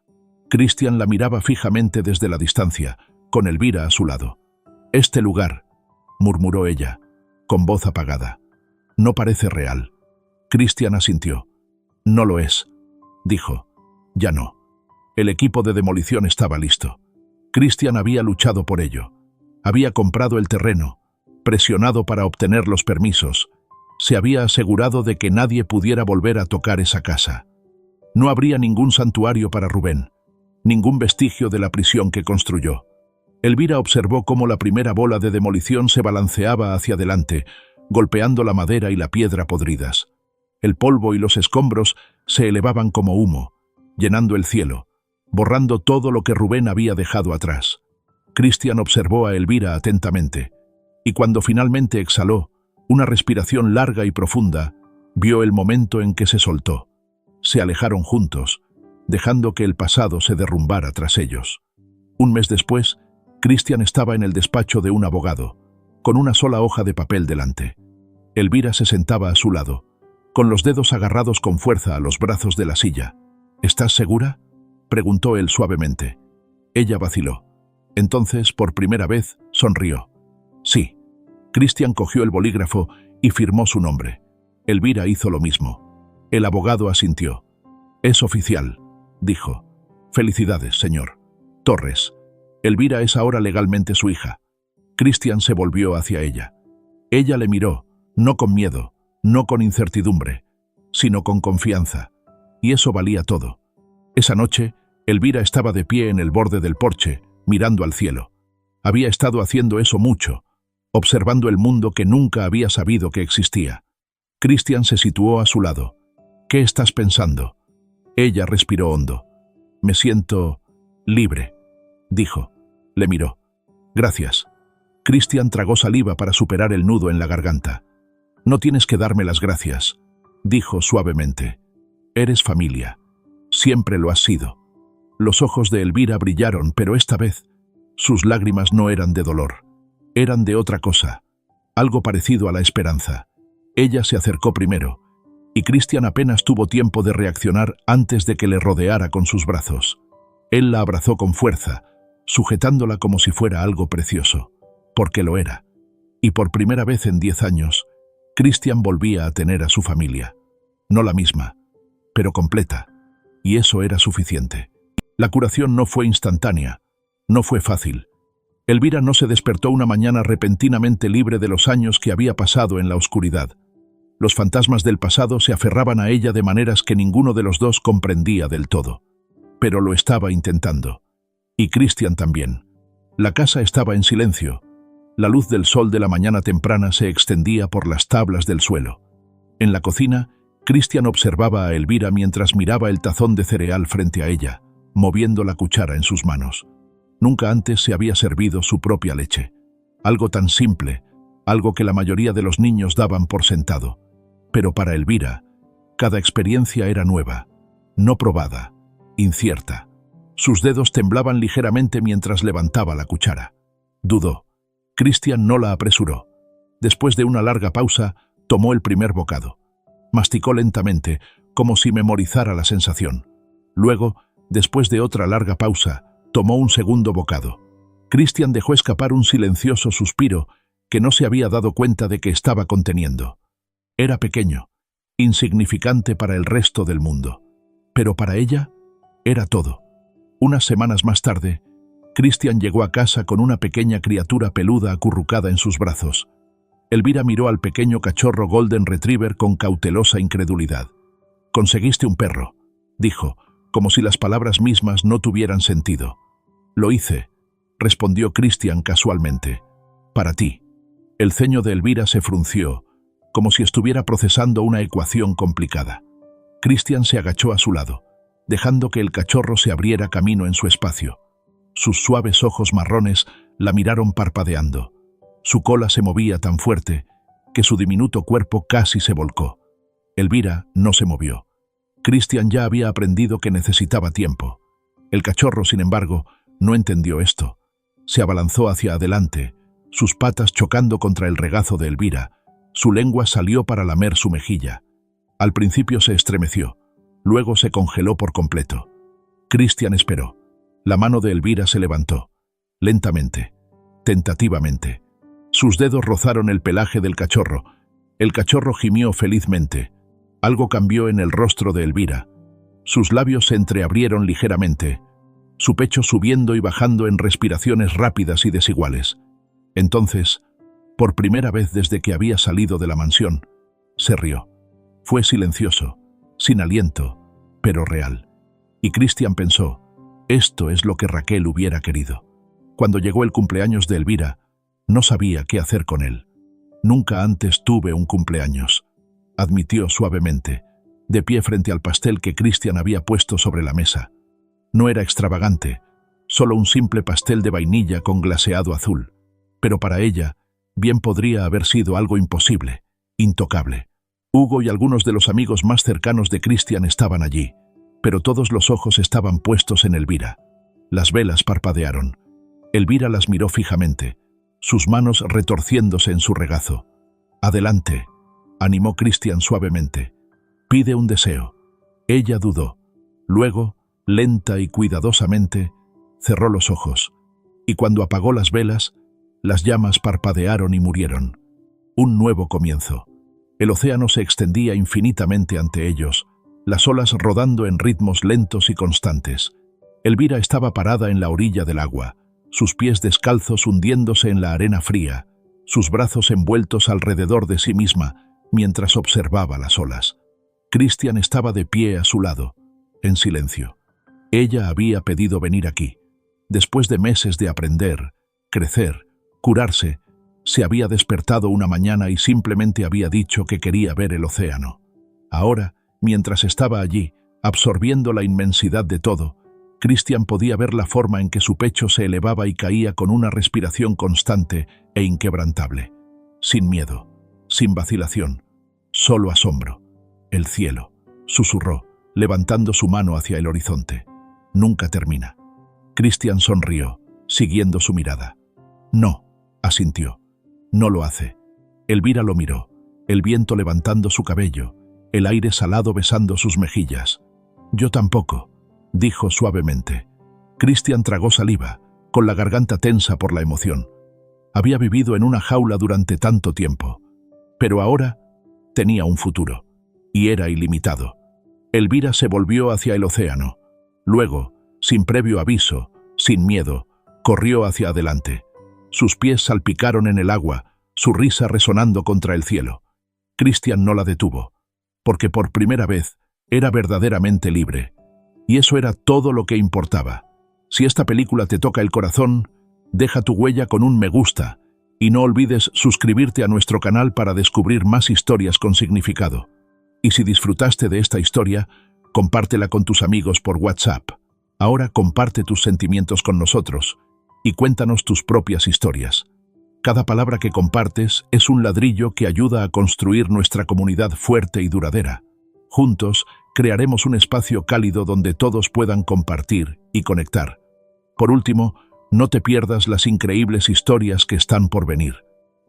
Cristian la miraba fijamente desde la distancia, con Elvira a su lado. «Este lugar», murmuró ella, con voz apagada, «no parece real». Cristian asintió. «No lo es», dijo. «Ya no». El equipo de demolición estaba listo. Cristian había luchado por ello. Había comprado el terreno, presionado para obtener los permisos. Se había asegurado de que nadie pudiera volver a tocar esa casa. No habría ningún santuario para Rubén, ningún vestigio de la prisión que construyó. Elvira observó cómo la primera bola de demolición se balanceaba hacia adelante, golpeando la madera y la piedra podridas. El polvo y los escombros se elevaban como humo, llenando el cielo, borrando todo lo que Rubén había dejado atrás. Cristian observó a Elvira atentamente, y cuando finalmente exhaló, una respiración larga y profunda, vio el momento en que se soltó. Se alejaron juntos, dejando que el pasado se derrumbara tras ellos. Un mes después, Cristian estaba en el despacho de un abogado, con una sola hoja de papel delante. Elvira se sentaba a su lado, con los dedos agarrados con fuerza a los brazos de la silla. «¿Estás segura?», preguntó él suavemente. Ella vaciló. Entonces, por primera vez, sonrió. «Sí». Cristian cogió el bolígrafo y firmó su nombre. Elvira hizo lo mismo. El abogado asintió. «Es oficial», dijo. «Felicidades, señor Torres. Elvira es ahora legalmente su hija». Cristian se volvió hacia ella. Ella le miró, no con miedo, no con incertidumbre, sino con confianza. Y eso valía todo. Esa noche, Elvira estaba de pie en el borde del porche, mirando al cielo. Había estado haciendo eso mucho, observando el mundo que nunca había sabido que existía. Cristian se situó a su lado. «¿Qué estás pensando?». Ella respiró hondo. «Me siento libre», dijo. Le miró. «Gracias». Cristian tragó saliva para superar el nudo en la garganta. «No tienes que darme las gracias», dijo suavemente. «Eres familia. Siempre lo has sido». Los ojos de Elvira brillaron, pero esta vez sus lágrimas no eran de dolor. Eran de otra cosa, algo parecido a la esperanza. Ella se acercó primero, y Christian apenas tuvo tiempo de reaccionar antes de que le rodeara con sus brazos. Él la abrazó con fuerza, sujetándola como si fuera algo precioso, porque lo era. Y por primera vez en 10 años, Christian volvía a tener a su familia. No la misma, pero completa, y eso era suficiente. La curación no fue instantánea, no fue fácil. Elvira no se despertó una mañana repentinamente libre de los años que había pasado en la oscuridad. Los fantasmas del pasado se aferraban a ella de maneras que ninguno de los dos comprendía del todo. Pero lo estaba intentando. Y Christian también. La casa estaba en silencio. La luz del sol de la mañana temprana se extendía por las tablas del suelo. En la cocina, Christian observaba a Elvira mientras miraba el tazón de cereal frente a ella, moviendo la cuchara en sus manos. Nunca antes se había servido su propia leche. Algo tan simple, algo que la mayoría de los niños daban por sentado. Pero para Elvira, cada experiencia era nueva, no probada, incierta. Sus dedos temblaban ligeramente mientras levantaba la cuchara. Dudó. Christian no la apresuró. Después de una larga pausa, tomó el primer bocado. Masticó lentamente, como si memorizara la sensación. Luego, después de otra larga pausa, tomó un segundo bocado. Christian dejó escapar un silencioso suspiro que no se había dado cuenta de que estaba conteniendo. Era pequeño, insignificante para el resto del mundo. Pero para ella, era todo. Unas semanas más tarde, Christian llegó a casa con una pequeña criatura peluda acurrucada en sus brazos. Elvira miró al pequeño cachorro Golden Retriever con cautelosa incredulidad. «Conseguiste un perro», dijo, como si las palabras mismas no tuvieran sentido. «Lo hice», respondió Christian casualmente. «Para ti». El ceño de Elvira se frunció, como si estuviera procesando una ecuación complicada. Christian se agachó a su lado, dejando que el cachorro se abriera camino en su espacio. Sus suaves ojos marrones la miraron parpadeando. Su cola se movía tan fuerte que su diminuto cuerpo casi se volcó. Elvira no se movió. Christian ya había aprendido que necesitaba tiempo. El cachorro, sin embargo, no entendió esto. Se abalanzó hacia adelante, sus patas chocando contra el regazo de Elvira. Su lengua salió para lamer su mejilla. Al principio se estremeció, luego se congeló por completo. Christian esperó. La mano de Elvira se levantó, lentamente, tentativamente. Sus dedos rozaron el pelaje del cachorro. El cachorro gimió felizmente. Algo cambió en el rostro de Elvira. Sus labios se entreabrieron ligeramente, su pecho subiendo y bajando en respiraciones rápidas y desiguales. Entonces, por primera vez desde que había salido de la mansión, se rió. Fue silencioso, sin aliento, pero real. Y Christian pensó, esto es lo que Raquel hubiera querido. Cuando llegó el cumpleaños de Elvira, no sabía qué hacer con él. Nunca antes tuve un cumpleaños, admitió suavemente, de pie frente al pastel que Christian había puesto sobre la mesa. No era extravagante, solo un simple pastel de vainilla con glaseado azul. Pero para ella, bien podría haber sido algo imposible, intocable. Hugo y algunos de los amigos más cercanos de Christian estaban allí, pero todos los ojos estaban puestos en Elvira. Las velas parpadearon. Elvira las miró fijamente, sus manos retorciéndose en su regazo. «Adelante», animó Christian suavemente. «Pide un deseo». Ella dudó. Luego, lenta y cuidadosamente, cerró los ojos, y cuando apagó las velas, las llamas parpadearon y murieron. Un nuevo comienzo. El océano se extendía infinitamente ante ellos, las olas rodando en ritmos lentos y constantes. Elvira estaba parada en la orilla del agua, sus pies descalzos hundiéndose en la arena fría, sus brazos envueltos alrededor de sí misma, mientras observaba las olas. Christian estaba de pie a su lado, en silencio. Ella había pedido venir aquí. Después de meses de aprender, crecer, curarse, se había despertado una mañana y simplemente había dicho que quería ver el océano. Ahora, mientras estaba allí, absorbiendo la inmensidad de todo, Christian podía ver la forma en que su pecho se elevaba y caía con una respiración constante e inquebrantable. Sin miedo, sin vacilación, solo asombro. «El cielo», susurró, levantando su mano hacia el horizonte. «Nunca termina». Christian sonrió, siguiendo su mirada. «No», asintió. «No lo hace». Elvira lo miró. el viento levantando su cabello, el aire salado besando sus mejillas. «Yo tampoco», dijo suavemente. Christian tragó saliva, con la garganta tensa por la emoción. Había vivido en una jaula durante tanto tiempo, pero ahora tenía un futuro, y era ilimitado. Elvira se volvió hacia el océano. Luego, sin previo aviso, sin miedo, corrió hacia adelante. Sus pies salpicaron en el agua, su risa resonando contra el cielo. Christian no la detuvo, porque por primera vez era verdaderamente libre. Y eso era todo lo que importaba. Si esta película te toca el corazón, deja tu huella con un me gusta y no olvides suscribirte a nuestro canal para descubrir más historias con significado. Y si disfrutaste de esta historia, compártela con tus amigos por WhatsApp. Ahora comparte tus sentimientos con nosotros y cuéntanos tus propias historias. Cada palabra que compartes es un ladrillo que ayuda a construir nuestra comunidad fuerte y duradera. Juntos, crearemos un espacio cálido donde todos puedan compartir y conectar. Por último, no te pierdas las increíbles historias que están por venir.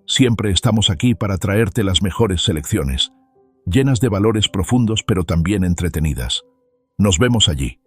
Siempre estamos aquí para traerte las mejores selecciones, llenas de valores profundos pero también entretenidas. Nos vemos allí.